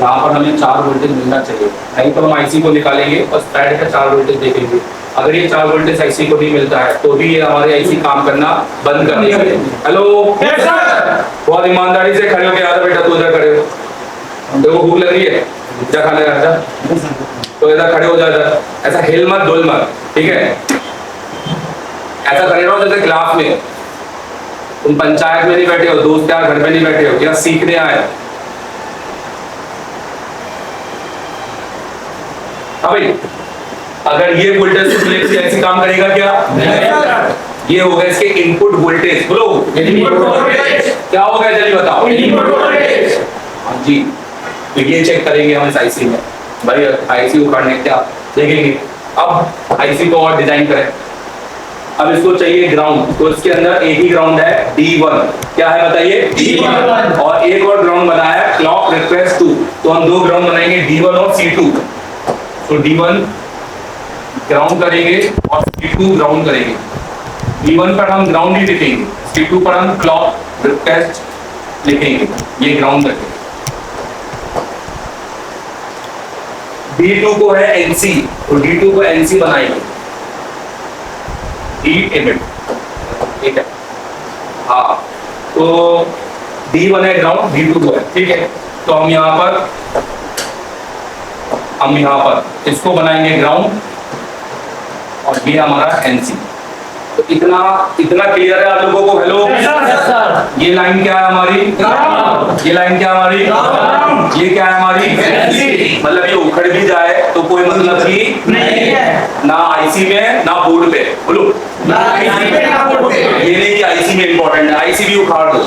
यहाँ पर हमें 4 वोल्टेज मिलना चाहिए। नहीं तो हम आईसी को निकालेंगे और स्पैड का 4 वोल्टेज देखेंगे। अगर ये 4 वोल्टेज आईसी को नहीं मिलता है तो भी ये हमारे आईसी काम करना बंद कर देंगे। हेलो, बहुत ईमानदारी से खड़े होके यार बेटा, तू इधर खड़े हो, देखो भूख लग रही है, जा खाने जा। तो इधर खड़े हो जा, ऐसा हिल मत डुल मत। ठीक है, ऐसा खड़े रहो जैसे क्लास में तुम पंचायत में नहीं बैठे हो, दोस्त यार घर में नहीं बैठे हो, क्या सीखने आए। अभी अगर ये वोल्टेज ऐसे काम करेगा क्या? नहीं। ये होगा इसके इनपुट वोल्टेज। बोलो इनपुट वोल्टेज क्या होगा जल्दी बताओ? Input voltage. हाँ जी, तो ये चेक करेंगे हम इस आईसी में। भाई आईसी उखाड़ने क्या देखेंगे। अब आईसी को और डिजाइन करें। अब इसको चाहिए ग्राउंड, तो इसके अंदर एक ही ग्राउंड है D1। क्या है बताइए? D1। और एक और ग्राउंड बनाया है क्लॉक रिक्वेस्ट 2। तो हम 2 ग्राउंड बनाएंगे, D1 और C2। तो D1 ग्राउंड करेंगे और C2 ग्राउंड करेंगे। V1 पर हम ग्राउंड ही लिखेंगे, C2 पर हम क्लॉक रिक्वेस्ट लिखेंगे, ये ग्राउंड रखेंगे। D2 को है NC, तो D2 को NC बनाएंगे, D एमिट, ठीक है। हाँ, तो D1 है ग्राउंड, D2 को है, ठीक है। तो हम यहाँ पर इसको बनाएंगे ग्राउंड और ये हमारा NC। तो इतना क्लियर है आप लोगों को? हेलो, ये लाइन क्या है हमारी? ये लाइन क्या है हमारी? ये क्या है हमारी? मतलब ये उखड़ भी जाए तो कोई मतलब ही नहीं है, ना आईसी में ना बोर्ड पे। बोलो, ये नहीं कि आईसी में इंपॉर्टेंट है, आईसी भी उखाड़ दो,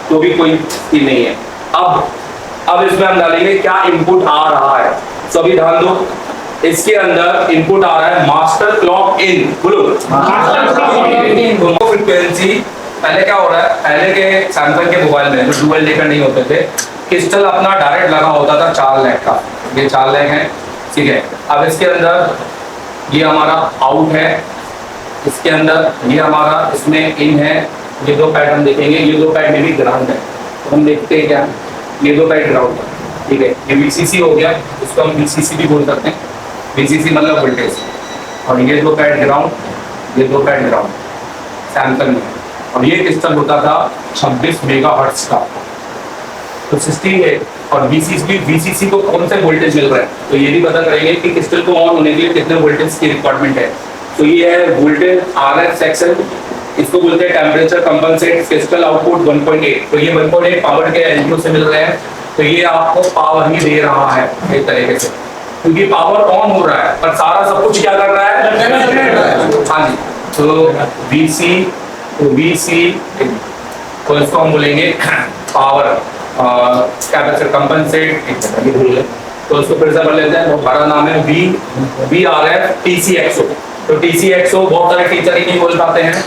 तो भी कोई चीज नहीं है। अब इसमें हम डालेंगे क्या इनपुट आ रहा है, तो अभी ध्यान दो, इसके अंदर इनपुट आ रहा है मास्टर क्लॉक इन। बोलो, तो फ्रीक्वेंसी पहले क्या हो रहा है, पहले के सैमसंग के मोबाइल में जो डुअल लेकर नहीं होते थे, क्रिस्टल अपना डायरेक्ट लगा होता था 4 लैग का, ये 4 लैग है, ठीक है। अब इसके अंदर ये हमारा आउट है, इसके अंदर ये हमारा इसमें इन है, ये 2 पैड हम देखेंगे, ये 2 पैड में भी ग्राउंड है, तो हम देखते हैं क्या, ये 2 पैड ग्राउंड है, ठीक है। ये VCC हो गया, इसको हम VCC भी बोल सकते हैं, VCC मतलब वोल्टेज, और ये 2 पैड ग्राउंड, ये 2 पैड ग्राउंड सैमसंग में, और ये क्रिस्टल होता था 26 मेगाहर्ट्ज का, तो 68 और VCC को कौन से वोल्टेज मिल रहा है, तो ये भी पता करेंगे कि क्रिस्टल को ऑन होने के लिए कितने वोल्टेज की रिक्वायरमेंट है। तो ये है वोल्टेज RF सेक्शन, इसको बोलते हैं टेम्परेचर कंपनसेट क्रिस्टल आउटपुट 1.8, तो ये 1.8 पावर के LDO से मिल रहे हैं, तो ये आपको पावर ही दे रहा है एक तरीके से, क्योंकि पावर ऑन हो रहा है पर सारा सब कुछ क्या कर रहा है? हाँ जी, तो VC तो इसको हम बोलेंगे पावर कैपेसिटर कंपनसेट, तो इसको फिर से पढ़ लेते हैं, हमारा नाम है VRF TCXO। तो TCXO बहुत सारे टीचर ही नहीं बोल पाते हैं,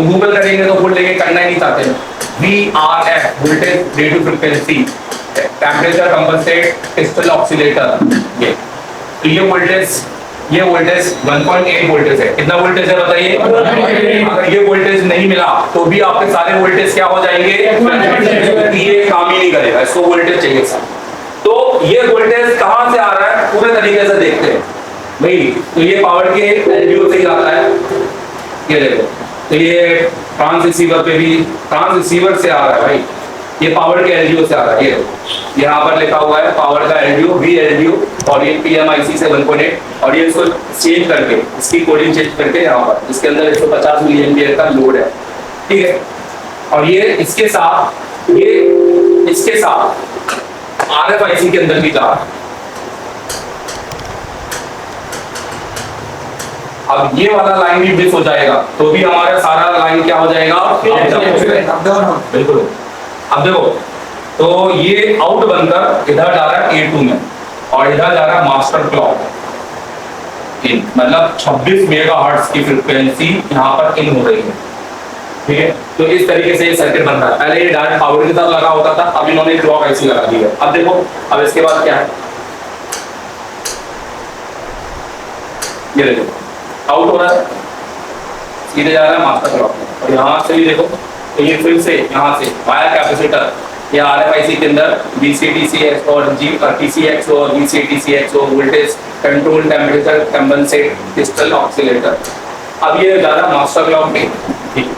गूगल करेंगे तो बोल लेंगे, करना ही नहीं चाहते हैं। VRF voltage radio frequency temperature compensate crystal oscillator, ये वोल्टेज 1.8 वोल्टेज है। कितना वोल्टेज है बताइए? अगर ये वोल्टेज नहीं मिला तो भी आपके सारे वोल्टेज क्या हो जाएंगे? ये काम ही नहीं करेगा, इसको वोल्टेज चाहिए सर। तो ये वोल्टेज कहां से आ रहा है पूरे तरीके से देखते हैं भाई, तो ये पावर के LDO से ही आता है, ये देखो, तो ये ट्रांसरिसीवर पे भी ट्रांसरिसीवर से आ रहा है भाई, ये पावर के LDO से आ रहा है, ये यहाँ पर लिखा हुआ है पावर का LDO VLDO, और ये PMIC से 1.8, और ये इसको चेंज करके इसकी कोडिंग चेंज करके यहाँ पर इसके अंदर 150 मिली एम्पियर का लोड है, ठीक है। और ये इसके साथ RFIC के अंदर भी जा रहा है। अब ये वाला लाइन भी मिस हो जाएगा तो भी हमारा सारा लाइन क्या हो जाएगा? बिल्कुल। अब देखो, तो ये आउट बनकर इधर जा रहा है A2 में, और इधर जा रहा है मास्टर क्लॉक इन, मतलब 26 मेगाहर्ट्ज की फ्रीक्वेंसी यहाँ पर इन हो रही है, ठीक है। तो इस तरीके से ये सर्किट बन रहा है। पहले ये डायरेक्ट पावर के साथ लगा होता था, अब इन्होंने क्लॉक IC लगा दी है। अब देखो, अब इसके बाद क्या है, ये देखो आउट हो रहा है, सीधे जा रहा है मास्टर क्लॉक में, और यहाँ से भी देखो, तो ये फिर से यहाँ से वायर कैपेसिटर, ये RFIC के अंदर VCTCX और TCXO और VCTCXO voltage control temperature compensate crystal oscillator. अब ये जा रहा मास्टर क्लॉक में, ठीक।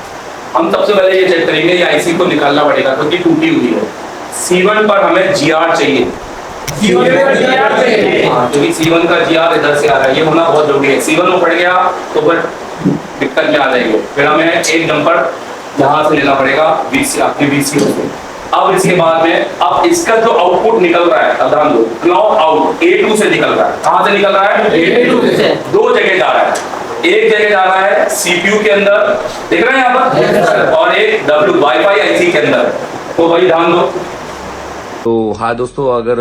हम सबसे पहले ये चेक करेंगे, ये IC को निकालना पड़ेगा क्योंकि टूटी हुई है। C1 पर हमें GR चाहिए, क्योंकि C1 का GR इधर से आ रहा है, ये होना बहुत जरूरी है। C1 में पड़ गया तो फिर दिक्कत में आ जाएगी, फिर हमें एक जंपर यहाँ से लेना पड़ेगा अपने VCO से। अब इसके बाद में अब इसका जो आउटपुट निकल रहा है, अब ध्यान दो, क्लॉक आउट A2 से निकल रहा है। कहाँ से निकल रहा है? A2 से। 2 जगह जा रहा है, एक जगह जा रहा है CPU के अंदर, देख रहे हैं यहाँ पर, और एक Wi-Fi IC के अंदर। तो भाई ध्यान दो। तो हाँ दोस्तों, अगर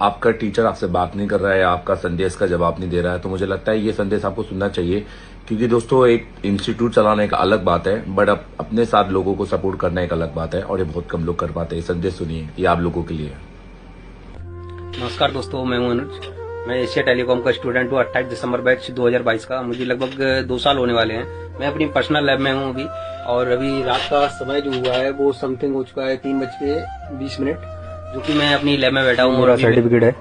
आपका टीचर आपसे बात नहीं कर रहा है, आपका संदेश का जवाब नहीं दे रहा है, तो मुझे लगता है ये संदेश आपको सुनना चाहिए, क्योंकि दोस्तों एक इंस्टीट्यूट चलाना एक अलग बात है, बट अपने साथ लोगों को सपोर्ट करना एक अलग बात है, और ये बहुत कम लोग कर पाते हैं। संदेश सुनिए, ये आप लोगों के लिए। नमस्कार दोस्तों, मैं हूं अनुज, मैं एशिया टेलीकॉम का स्टूडेंट हूँ, 28 दिसंबर बैच 2022 का। मुझे लगभग 2 साल होने वाले हैं मैं अपनी पर्सनल लैब में हूँ अभी, और अभी रात का समय जो हुआ है वो समथिंग हो चुका है 3:20, जो कि मैं अपनी लैब में बैठा हूँ। मेरा सर्टिफिकेट है,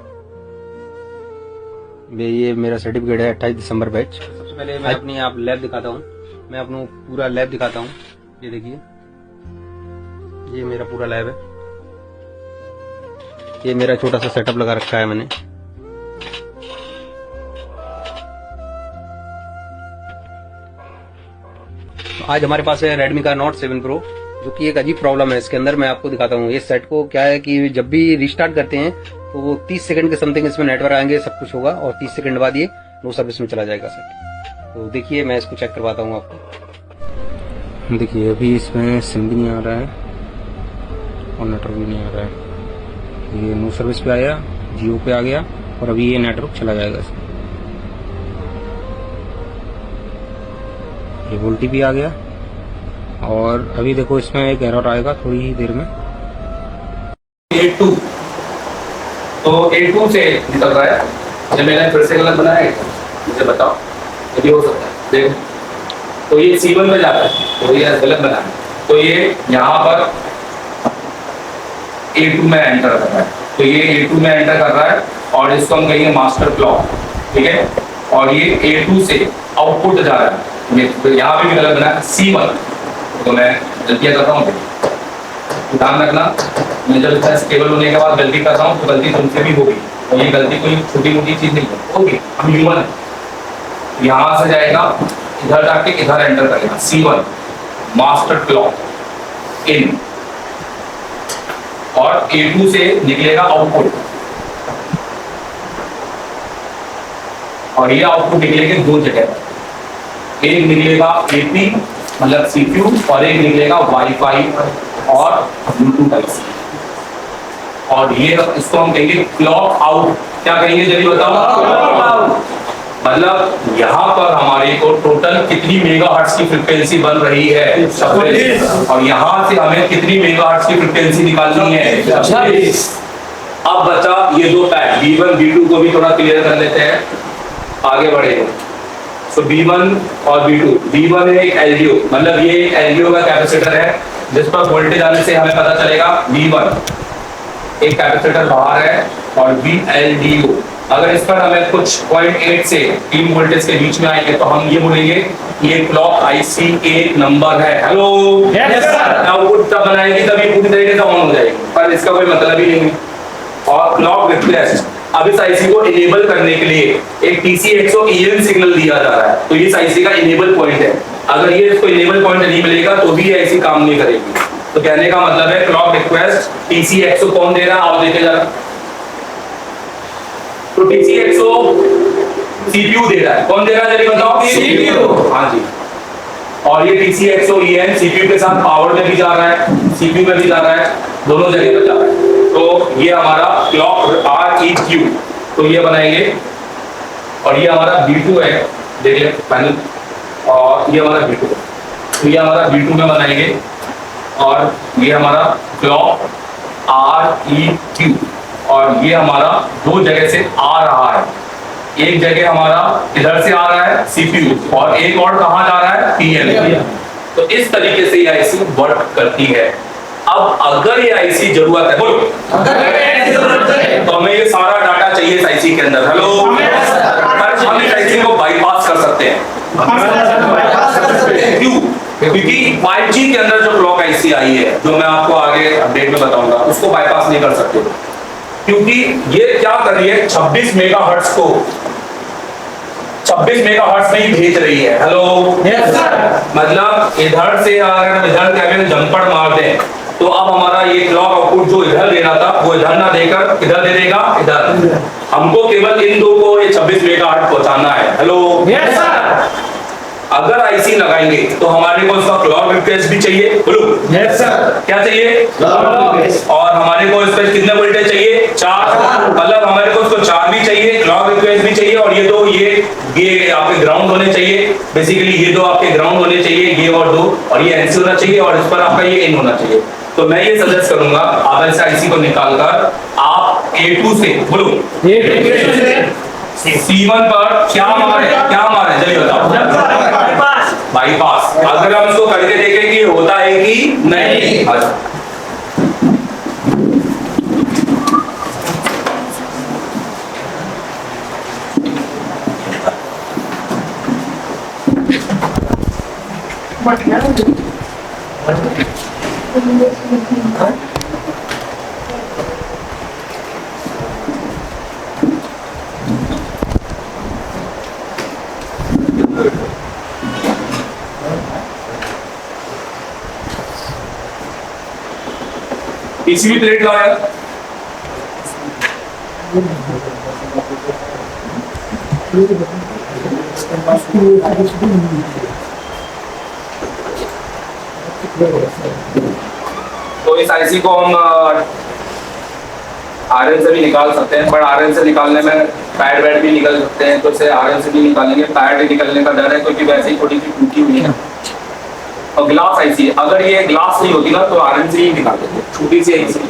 ये मेरा सर्टिफिकेट है 28 दिसंबर बैच। सबसे पहले मैं अपनी आप लैब दिखाता हूँ, मैं अपना पूरा लैब दिखाता हूँ। ये देखिए, ये मेरा पूरा लैब है, ये मेरा छोटा सा सेटअप लगा रखा है मैंने। आज हमारे पास है Redmi का Note 7 Pro, जो कि एक अजीब प्रॉब्लम है इसके अंदर। मैं आपको दिखाता हूँ। ये सेट को क्या है कि जब भी रिस्टार्ट करते हैं तो वो 30 सेकंड के समथिंग इसमें नेटवर्क आएंगे, सब कुछ होगा, और 30 सेकंड बाद ये नो सर्विस में चला जाएगा सेट। तो देखिए, मैं इसको चेक करवाता हूँ आपको। देखिए, अभी इसमें सिम भी नहीं आ रहा है और नेटवर्क भी नहीं आ रहा है। ये नो सर्विस पे आया, जियो पे आ गया, और अभी ये नेटवर्क चला जाएगा इसमें। ये वोल्टी भी आ गया, और अभी देखो इसमें एक एरर आएगा थोड़ी ही देर में। A2 तो A2 से निकल रहा है। जब मैंने फिर से गलत बनाया है, मुझे बताओ, ये भी हो सकता है। देखो, तो ये C1 में जाता है, तो ये गलत बना है, तो ये यहाँ पर A2 में एंटर कर रहा है। तो ये A2 में एंटर कर रहा है, और इसको हम कहेंगे मास्टर क्लॉक, ठीक है। और ये A2 से आउटपुट जा रहा है, तो यहाँ पे भी गलत बना है C1। तो मैं गलतियाँ कर रहा हूँ, ध्यान रखना। मैं जब स्टेबल होने के बाद गलती कर रहा हूँ तो गलती तुमसे भी होगी, और ये गलती कोई छोटी मोटी चीज नहीं होगी, हम ह्यूमन है। यहाँ से जाएगा, इधर जाके इधर एंटर करेगा C1 मास्टर क्लॉक इन, और A2 से निकलेगा आउटपुट, और ये आउटपुट निकलेगा दो जगह। एक निकलेगा AP मतलब CPU, और एक निकलेगा वाईफाई और ब्लूटूथ IC, और ये इसको हम कहेंगे क्लॉक आउट। क्या कहेंगे जल्दी बताओ? मतलब यहाँ पर हमारे को टोटल कितनी मेगाहर्ट्ज की फ्रीक्वेंसी बन रही है? 26। और यहाँ से हमें कितनी मेगाहर्ट्ज की फ्रीक्वेंसी निकालनी है? 26। अब बचा ये दो पैड B1 B2 को भी थोड़ा क्लियर कर लेते हैं, आगे बढ़ेंगे। तो B1 और B2, B1 है एक LDO, मतलब ये एक LDO का कैपेसिटर है, जिस पर वोल्टेज आने से हमें पता चलेगा V1 एक कैपेसिटर बाहर है, और VLDO अगर इस पर हमें कुछ 0.8 से 3 वोल्टेज के बीच में आएंगे तो हम ये बोलेंगे ये क्लॉक IC एक नंबर है। हेलो, आउटपुट तब बनाएगी तभी पूरी तरीके से ऑन हो जाएगी, पर इसका कोई मतलब ही नहीं है। और क्लॉक रिक्वेस्ट, अब इस IC को इनेबल करने के लिए एक TC100 सिग्नल दिया जा रहा है, तो ये IC का इनेबल पॉइंट है। अगर ये इसको इनेबल पॉइंट नहीं मिलेगा तो भी ये IC काम नहीं करेगी। तो कहने का मतलब है क्लॉक रिक्वेस्ट TC100 कौन दे रहा है? आओ देखे जरा। तो TC100 CPU दे रहा है, कौन दे रहा है जल्दी बताओ? CPU। हाँ जी, और ये TC100 CPU के साथ पावर में भी जा रहा है, CPU में भी जा रहा है, दोनों जगह पर जा रहा है। तो ये हमारा क्लॉक REQ, तो ये बनाएंगे, और ये हमारा B2 है, देखिए पैनल, और ये हमारा B2 है, तो ये हमारा B2 में बनाएंगे, और ये हमारा क्लॉक REQ, और ये हमारा दो जगह से आ रहा है। एक जगह हमारा इधर से आ रहा है CPU, और एक और कहाँ जा रहा है? PL। तो इस तरीके से ये IC वर्क करती है। अब अगर ये IC जरूरत है, बोलो, तो हमें ये सारा डाटा चाहिए इस IC के अंदर। हेलो, हम इस IC को बाईपास कर सकते हैं। क्यों? क्योंकि 5G के अंदर जो क्लॉक IC आई है, जो मैं आपको आगे अपडेट में बताऊंगा, उसको बाईपास नहीं कर सकते, क्योंकि ये क्या कर रही है? 26 मेगाहर्ट्ज को 26 मेगाहर्ट्ज में ही भेज रही है। हेलो, मतलब इधर से अगर इधर कैबिन जंपड़ मार दें तो अब हमारा ये क्लॉक आउटपुट जो इधर देना था वो इधर ना देकर इधर दे देगा, इधर। हमको केवल इन दो को ये 26 मेगाहर्ट्ज पहुंचाना है। हेलो, अगर IC लगाएंगे तो हमारे को इसका क्लॉक रिक्वेस्ट भी चाहिए। बोलो, यस सर। क्या चाहिए? और हमारे को इस पर कितने वोल्टेज चाहिए? 4। मतलब हमारे को इसको 4 भी चाहिए, क्लॉक रिक्वेस्ट भी चाहिए, और ये दो ये आपके ग्राउंड होने चाहिए। बेसिकली ये दो आपके ग्राउंड होने चाहिए, ये और दो, और ये NC होना चाहिए, और इस पर आपका ये इन होना चाहिए। तो मैं ये सजेस्ट करूंगा, आप इस IC को निकालकर आप A2 से, बोलो, C1 पर क्या मारे? जल्दी बताओ। बाईपास। अगर हम इसको करके देखें कि होता है कि नहीं। अच्छा पीसीबी प्लेट लाओ यार। तो इस आईसी को हम आरएन से भी निकाल सकते हैं, बट आरएन से निकालने में पैड वैड भी निकल सकते हैं, तो इसे आरएन से भी निकालेंगे। पैड निकलने का डर है क्योंकि वैसे ही थोड़ी सी टूटी हुई है। और ग्लास आईसी है, अगर ये ग्लास नहीं होती ना तो आरएन से ही निकाल देते, छोटी सी आईसी।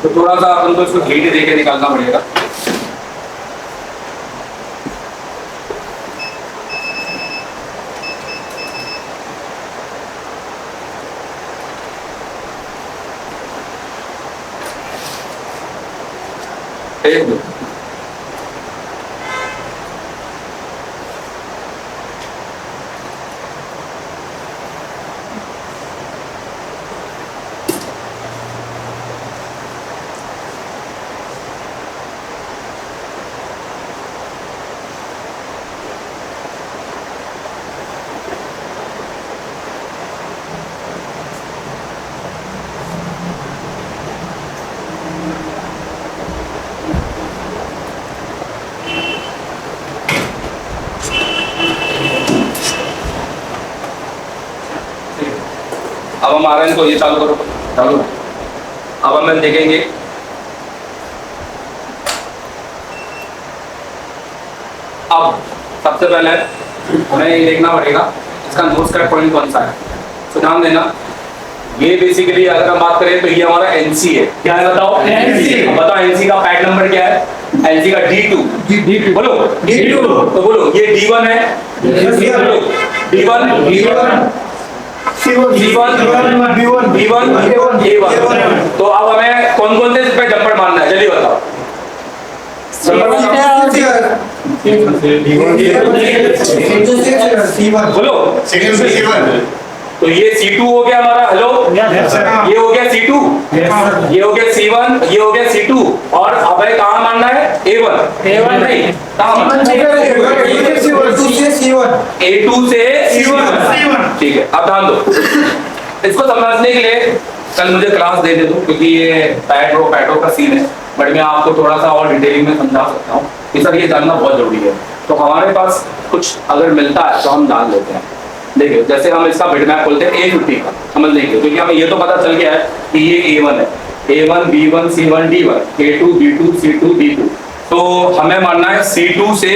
तो थोड़ा सा अपन को इसको हीट देके निकालना पड़ेगा। एक दो अब हम आरएन को ये चालू करो, चालू। अब हम देखेंगे अब सबसे पहले हमें ये देखना पड़ेगा इसका नोज कट पॉइंट कौन सा है। तो ध्यान देना, ये बेसिकली अगर हम बात करें तो ये हमारा एनसी है। क्या है बताओ? एनसी। बताओ एनसी का पैड नंबर क्या है? एनसी का D2। बोलो D2। तो बोलो ये D1 है, D1 B1 A1। तो अब हमें कौन कौन से इस पे जंपर मारना है जल्दी बताओ। बोलो तो ये C2 हो गया हमारा। हेलो, ये हो गया C2, ये हो गया C1, ये हो गया C2। और अब कहाँ मारना है? A1 नहीं, कहाँ मारना है? A2 से C1। ठीक है, अब ध्यान दो। इसको समझने के लिए कल मुझे क्लास दे दो, क्योंकि ये पैडो का सीन है, बट मैं आपको थोड़ा सा और डिटेलिंग में समझा सकता हूँ कि सर ये जानना बहुत जरूरी है। तो हमारे पास कुछ अगर मिलता है तो हम जान लेते हैं। देखिए जैसे हम इसका बिट मैप खोलते हैं A50 का, समझ लेंगे, क्योंकि हमें ये तो पता चल गया है कि ये A1 है, A1 B1 C1 D1, A2 B2 C2 D2। तो हमें मानना है C2 से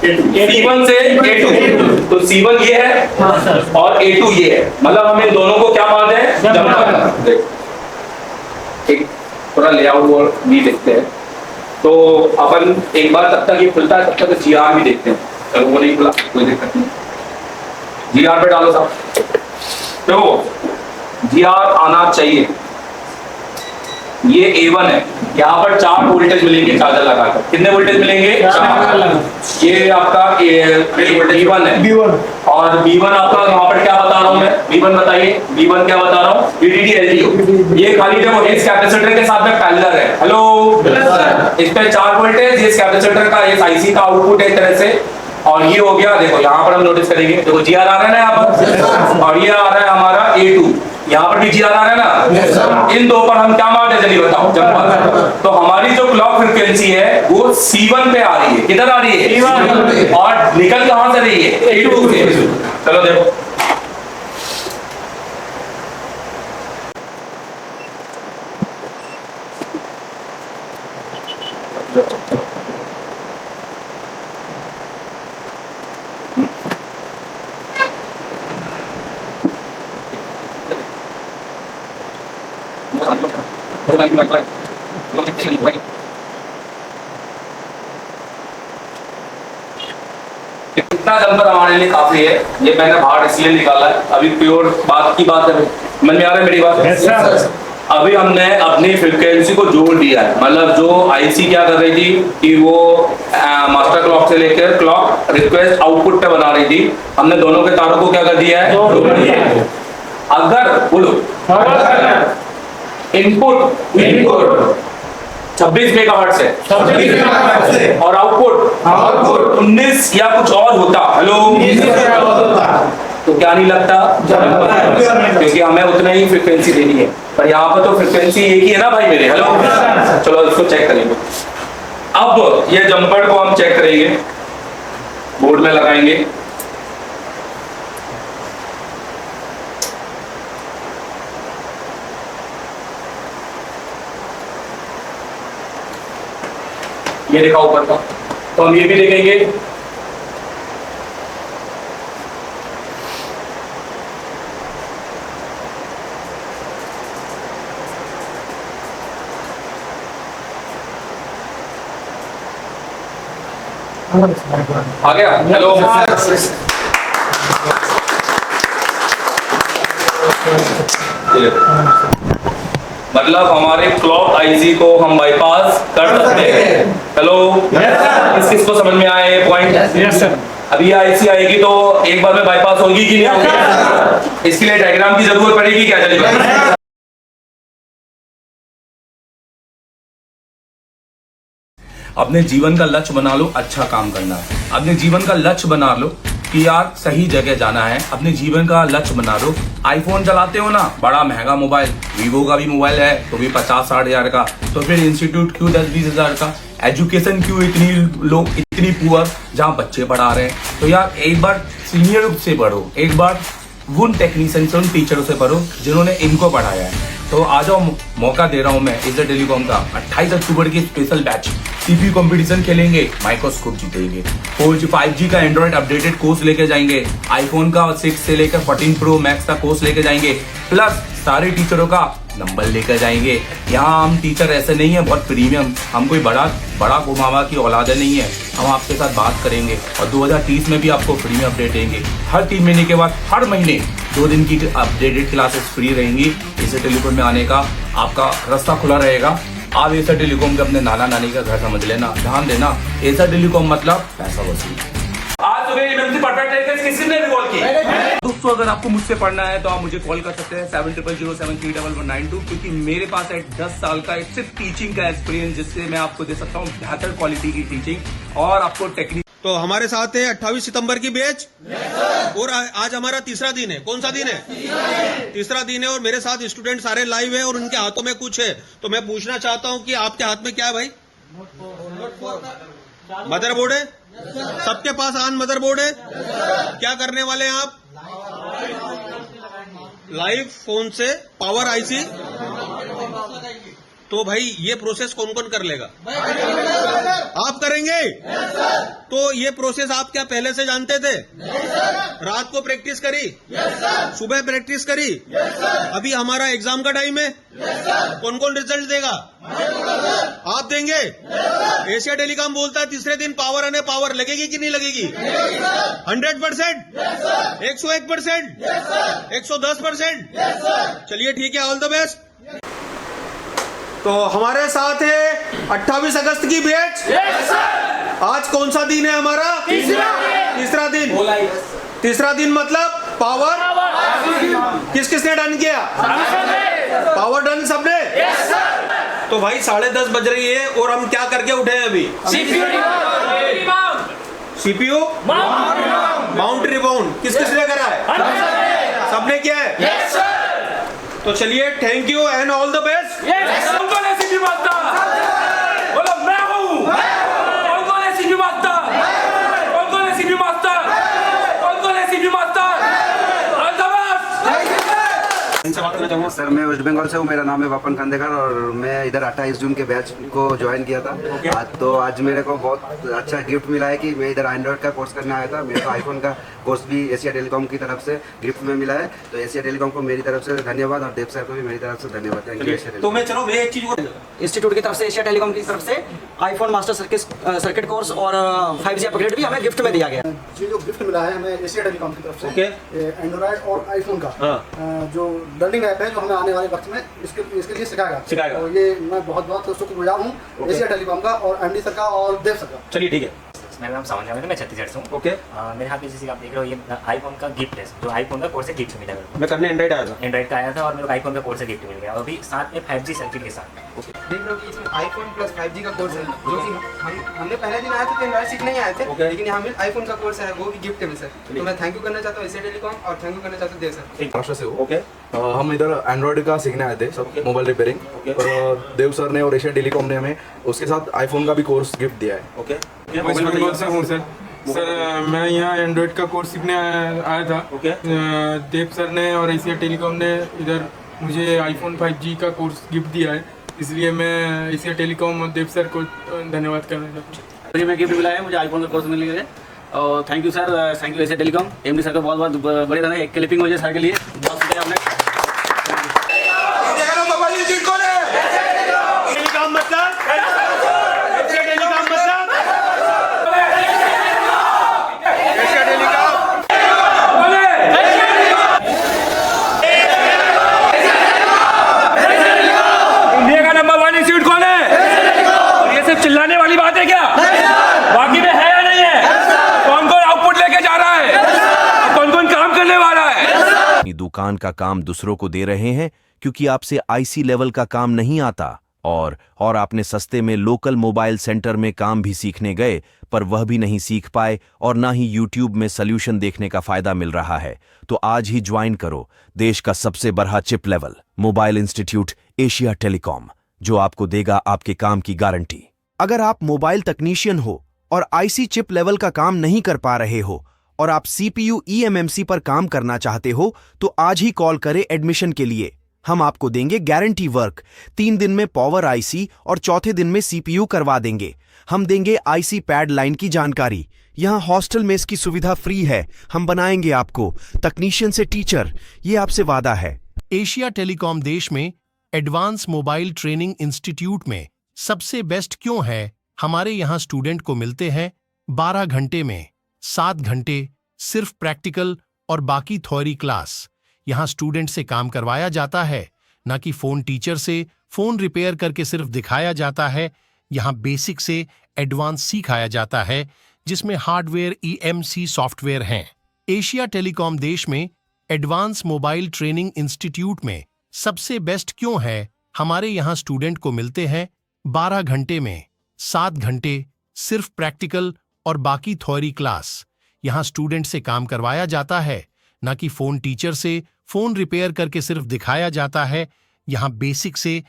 C1 से A2। तो C1 ये है और A2 ये है, मतलब हम इन दोनों को क्या मानते हैं? जंप करना। एक थोड़ा लेआउट और भी देखते हैं। तो अपन एक बार तब तक ये खुलता है तब तक GR भी देखते हैं। चलो वो नहीं खुला, कोई दिक्कत नहीं, GR पे डालो साहब। देखो GR आना चाहिए। ये A1 है, यहाँ पर 4 वोल्टेज मिलेंगे चार्जर लगाकर। कितने वोल्टेज मिलेंगे? 4। ये आपका B1 है और B1 आपका यहाँ पर क्या बता रहा हूँ मैं? B1 बताइए, B1 क्या बता रहा हूँ? VDD LDO। ये खाली देखो इस कैपेसिटर के साथ में पैरेलल है। हेलो, इस पे 4 वोल्टेज, इस कैपेसिटर का इस आईसी का आउटपुट एक तरह से। और ये हो गया, देखो यहाँ पर हम नोटिस करेंगे, देखो GR आ रहा है ना यहाँ पर, और ये आ रहा है हमारा A2, यहाँ पर भी GR आ रहा है ना। इन दो पर हम क्या मारते हैं जल्दी बताओ? जंपर। तो हमारी जो क्लॉक फ्रिक्वेंसी है वो C1 पे आ रही है। किधर आ रही है? और निकल कहां से रही है? A2 से। चलो देखो इतना जंपर हमारे लिए काफी है। ये मैंने बाहर इसलिए निकाला है, अभी प्योर बात की बात है। मन में आ रहा है मेरी बात? अभी हमने अपनी फ्रिक्वेंसी को जोड़ दिया है, मतलब जो आईसी क्या कर रही थी कि वो मास्टर क्लॉक से लेकर क्लॉक रिक्वेस्ट आउटपुट पे बना रही थी, हमने दोनों के तारों को क्या कर दिया है, जोड़ दिया है। अगर बोलो इनपुट 26 मेगाहर्ट्ज है और आउटपुट 19 या कुछ और होता, हेलो, तो क्या नहीं लगता, क्योंकि हमें उतना ही फ्रिक्वेंसी देनी है। पर यहाँ पर तो फ्रिक्वेंसी एक ही है ना भाई मेरे, हेलो। चलो इसको चेक करेंगे। अब ये जंपर को हम चेक करेंगे, बोर्ड में लगाएंगे। ये देखा ऊपर का, तो हम ये भी देखेंगे। आ गया, हेलो। मतलब हमारे क्लॉक आईसी को हम बाईपास कर सकते हैं, हेलो। किसको समझ में आया ये पॉइंट? Yes sir. अभी आईसी आएगी तो एक बार में बाईपास होगी कि नहीं होगी? इसके लिए डायग्राम की जरूरत पड़ेगी क्या? चलिए, अपने जीवन का लक्ष्य बना लो, अच्छा काम करना है। अपने जीवन का लक्ष्य बना लो कि यार सही जगह जाना है। अपने जीवन का लक्ष्य बना लो। आईफोन चलाते हो ना, बड़ा महंगा मोबाइल, वीवो का भी मोबाइल है तो भी 50-60 हजार का, तो फिर इंस्टीट्यूट क्यों 10-20 हजार का? एजुकेशन क्यों इतनी लो, इतनी पुअर जहाँ बच्चे पढ़ा रहे हैं? तो यार एक बार सीनियर से पढ़ो, एक बार उन टेक्नीशियन से, उन टीचरों से पढ़ो जिन्होंने इनको पढ़ाया है। तो आ जाओ, मौका दे रहा हूं मैं एजर टेलीकॉम का। 28 अक्टूबर की स्पेशल बैच, सीपीयू कंपटीशन खेलेंगे, माइक्रोस्कोप जीतेंगे, 4G 5G का एंड्रॉइड अपडेटेड कोर्स लेके जाएंगे, आईफोन का 6 से लेकर 14 प्रो मैक्स का कोर्स लेके जाएंगे, प्लस सारे टीचरों का नंबर लेकर जाएंगे। यहाँ हम टीचर ऐसे नहीं है बहुत प्रीमियम, हम कोई बड़ा घुमावा की औलादे नहीं है। हम आपके साथ बात करेंगे और 2030 में भी आपको फ्री में अपडेट देंगे। हर 3 महीने के बाद हर महीने 2 दिन की अपडेटेड क्लासेस फ्री रहेंगी। एजर टेलीकॉम में आने का आपका रास्ता खुला रहेगा। आप एजर टेलीकॉम के अपने नाना नानी का घर समझ लेना, ध्यान देना। एजर टेलीकॉम मतलब पैसा वसूल। आज सुबह इमरजेंसी परफेक्ट तरीके से किसी ने भी कॉल की। दोस्तों अगर आपको मुझसे पढ़ना है तो आप मुझे कॉल कर सकते हैं 7007373192, क्योंकि मेरे पास है 10 साल का सिर्फ टीचिंग का एक्सपीरियंस, जिससे मैं आपको दे सकता हूँ बेहतर क्वालिटी की टीचिंग और आपको टेक्निक। तो हमारे साथ है 28 सितंबर की बैच और आज हमारा तीसरा दिन है। कौन सा दिन है? तीसरा दिन है और मेरे साथ स्टूडेंट सारे लाइव है और उनके हाथों में कुछ है। तो मैं पूछना चाहता हूँ कि आपके हाथ में क्या है भाई? मदरबोर्ड है? सबके पास ऑन मदरबोर्ड है? क्या करने वाले हैं आप? लाइव फोन से पावर आईसी। तो भाई ये प्रोसेस कौन कौन कर लेगा? आप करेंगे? तो ये प्रोसेस आप क्या पहले से जानते थे? रात को प्रैक्टिस करी? सुबह प्रैक्टिस करी? अभी हमारा एग्जाम का टाइम है। कौन कौन रिजल्ट देगा? आप देंगे? एशिया टेलीकॉम बोलता है तीसरे दिन पावर आने, पावर लगेगी कि नहीं लगेगी? 100%, 101%, 110%। चलिए ठीक है, ऑल द बेस्ट। तो हमारे साथ है 28 अगस्त की बैच। आज कौन सा दिन है हमारा? तीसरा दिन। तीसरा दिन मतलब पावर। किस किसने डन किया? पावर डन सबने? तो भाई 10:30 बज रही है और हम क्या करके उठे हैं अभी? CPU mount rebound. किस किसने करा है? सबने किया है। तो चलिए, thank you and all the best. कौन है सीपी मास्टर? बोलो मैं हूँ। कौन है सीपी मास्टर? कौन है सीपी मास्टर? कौन है CP master? All the best. इनसे बात करना चाहूँगा। सर मैं वेस्ट बंगाल से हूँ, मेरा नाम है वापन खांडेकर और मैं इधर 28 जून के बैच को ज्वाइन किया था। आज मेरे को बहुत अच्छा गिफ्ट मिला है कि मैं इधर एंड्रॉइड का कोर्स करने आया था। मेरे को आईफोन का कोर्स भी एशिया टेलीकॉम की तरफ से गिफ्ट में मिला है, तो एशिया टेलीकॉम को मेरी तरफ से धन्यवाद और देव सर को भी मेरी तरफ से धन्यवाद। थैंक यू एशिया तो मैं चलो मैं एक चीज इंस्टीट्यूट की तरफ से एशिया टेलीकॉम की तरफ से आईफोन मास्टर सर्किट कोर्स और 5G अपग्रेड भी हमें गिफ्ट में दिया गया। ये जो गिफ्ट मिला है हमें एशिया टेलीकॉम की तरफ से एंड्रॉइड और आईफोन का जो लर्निंग ऐप है जो हमें आने वाले वक्त में इसके लिए सिखाएगा। और ये मैं बहुत शुक्रगुजार हूँ एशिया टेलीकॉम का और एमडी सर का और देव सर का। चलिए ठीक है। मेरा नाम सावन जावेद है, मैं छत्तीसगढ़ से हूँ। ओके। मेरे यहाँ पे जैसे आप देख रहे हो ये आईफोन का गिफ्ट है, जो आईफोन का कोर्स से गिफ्ट मिला है। मैं करने एंड्रॉइड आया था, एंड्रॉइड का आया था और मेरे को आईफोन का कोर्स से गिफ्ट मिल गया और अभी साथ में 5G सर्किट के साथ। देख रहे हो कि इसमें आईफोन प्लस 5G का कोर्स है, जो कि हमने पहले दिन आए थे तो एंड्रॉइड सीखने ही आए थे, लेकिन यहाँ में आईफोन का कोर्स है, वो भी गिफ्ट है सर। तो मैं थैंक यू करना चाहता हूँ एशिया टेलीकॉम और थैंक यू करना चाहता हूँ देव सर। महाराष्ट्र से हूँ। हम इधर एंड्रॉइड का सीखने आए थे, सब मोबाइल रिपेयरिंग, और देव सर ने और एशिया टेलीकॉम ने हमें उसके साथ आईफोन का भी कोर्स गिफ्ट दिया है। ओके। वेस्ट बंगाल से हूँ सर मैं यहाँ एंड्रॉइड का कोर्स सीखने आया था। ओके। देव सर ने और एशिया टेलीकॉम ने इधर मुझे आईफोन 5G का कोर्स गिफ्ट दिया है, इसलिए मैं एशिया टेलीकॉम और देव सर को धन्यवाद करना चाहता हूँ। मुझे मैं गिफ्ट मिला है, मुझे आईफोन का कोर्स मिल गया है और thank you sir, thank you Asia telecom MD sir का बहुत बड़े धन्यवाद। एक क्लिपिंग हो जाए सर के लिए, बहुत शुक्रिया आपने। चिल्लाने वाली बात है क्या? बाकी में है या नहीं है? कौन कौन आउटपुट लेके जा रहा है? कौन कौन काम करने वाला है? दुकान का काम दूसरों को दे रहे हैं क्योंकि आपसे आईसी लेवल का काम नहीं आता और आपने सस्ते में लोकल मोबाइल सेंटर में काम भी सीखने गए पर वह भी नहीं सीख पाए और ना ही यूट्यूब में सॉल्यूशन देखने का फायदा मिल रहा है। तो आज ही ज्वाइन करो देश का सबसे बड़ा chip level mobile institute Asia telecom, जो आपको देगा आपके काम की गारंटी। अगर आप मोबाइल तकनीशियन हो और आईसी चिप लेवल का काम नहीं कर पा रहे हो और आप सीपीयू ईएमएमसी पर काम करना चाहते हो तो आज ही कॉल करें एडमिशन के लिए। हम आपको देंगे गारंटी वर्क, 3 दिन में पावर आईसी और चौथे दिन में सीपीयू करवा देंगे। हम देंगे आईसी पैड लाइन की जानकारी। यहाँ हॉस्टल में इसकी सुविधा फ्री है। हम बनाएंगे आपको तकनीशियन से टीचर, ये आपसे वादा है। एशिया टेलीकॉम देश में एडवांस मोबाइल ट्रेनिंग इंस्टीट्यूट में सबसे बेस्ट क्यों है? हमारे यहाँ स्टूडेंट को मिलते हैं 12 घंटे में 7 घंटे सिर्फ प्रैक्टिकल और बाकी थ्योरी क्लास। यहाँ स्टूडेंट से काम करवाया जाता है, ना कि फोन टीचर से फोन रिपेयर करके सिर्फ दिखाया जाता है। यहाँ बेसिक से एडवांस सिखाया जाता है, जिसमें हार्डवेयर ईएमसी सॉफ्टवेयर हैं। एशिया टेलीकॉम देश में एडवांस मोबाइल ट्रेनिंग इंस्टीट्यूट में सबसे बेस्ट क्यों है? हमारे यहाँ स्टूडेंट को मिलते हैं 12 घंटे में 7 घंटे सिर्फ प्रैक्टिकल और बाकी थ्योरी क्लास। यहाँ स्टूडेंट से काम करवाया जाता है, ना कि फोन टीचर से फोन रिपेयर करके सिर्फ दिखाया जाता है। यहाँ बेसिक से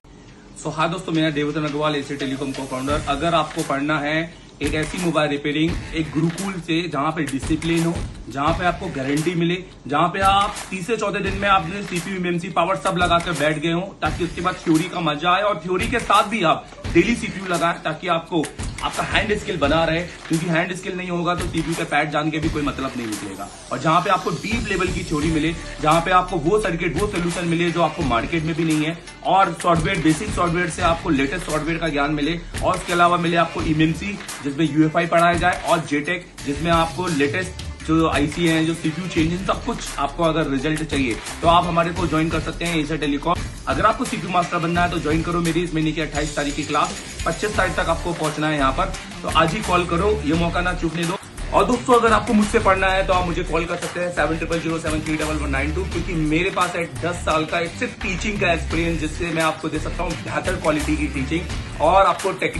हाँ दोस्तों, मेरा देवतन अग्रवाल एशिया टेलीकॉम को फाउंडर। अगर आपको पढ़ना है एक ऐसी मोबाइल रिपेयरिंग, एक गुरुकुल से जहां पे डिसिप्लिन हो, जहां पे आपको गारंटी मिले, जहां पे आप तीसरे चौथे दिन में आपने सीपीयू एमएमसी पावर सब लगाकर बैठ गए हो, ताकि उसके बाद थ्योरी का मजा आए और थ्योरी के साथ भी आप डेली सीपीयू लगाएं, ताकि आपको आपका हैंड स्किल बना रहे। क्योंकि हैंड स्किल नहीं होगा तो सीपीयू का पैड जान के भी कोई मतलब नहीं निकलेगा। और जहां पे आपको डीप लेवल की थ्योरी मिले, जहां पे आपको वो सर्किट वो सोल्यूशन मिले जो आपको मार्केट में भी नहीं है, और सॉफ्टवेयर बेसिक सॉफ्टवेयर से आपको लेटेस्ट सॉफ्टवेयर का ज्ञान मिले, और उसके अलावा मिले आपको ईएमसी जिसमें यूएफआई पढ़ाया जाए, और जेटेक जिसमें आपको लेटेस्ट जो आईसी है, जो सीपीयू चेंजेस, सब कुछ आपको अगर रिजल्ट चाहिए तो आप हमारे को ज्वाइन कर सकते हैं एशिया टेलीकॉम। अगर आपको सीपीयू मास्टर बनना है तो ज्वाइन करो मेरी इस महीने की 28 तारीख की क्लास। 25 तारीख तक आपको पहुंचना है यहाँ पर, तो आज ही कॉल करो, ये मौका ना चूकने दो। और दोस्तों, अगर आपको मुझसे पढ़ना है तो आप मुझे कॉल कर सकते हैं 7007311192, क्योंकि मेरे पास है 10 साल का सिर्फ टीचिंग का एक्सपीरियंस, जिससे मैं आपको दे सकता हूँ बेहतर क्वालिटी की टीचिंग और आपको टेक्निक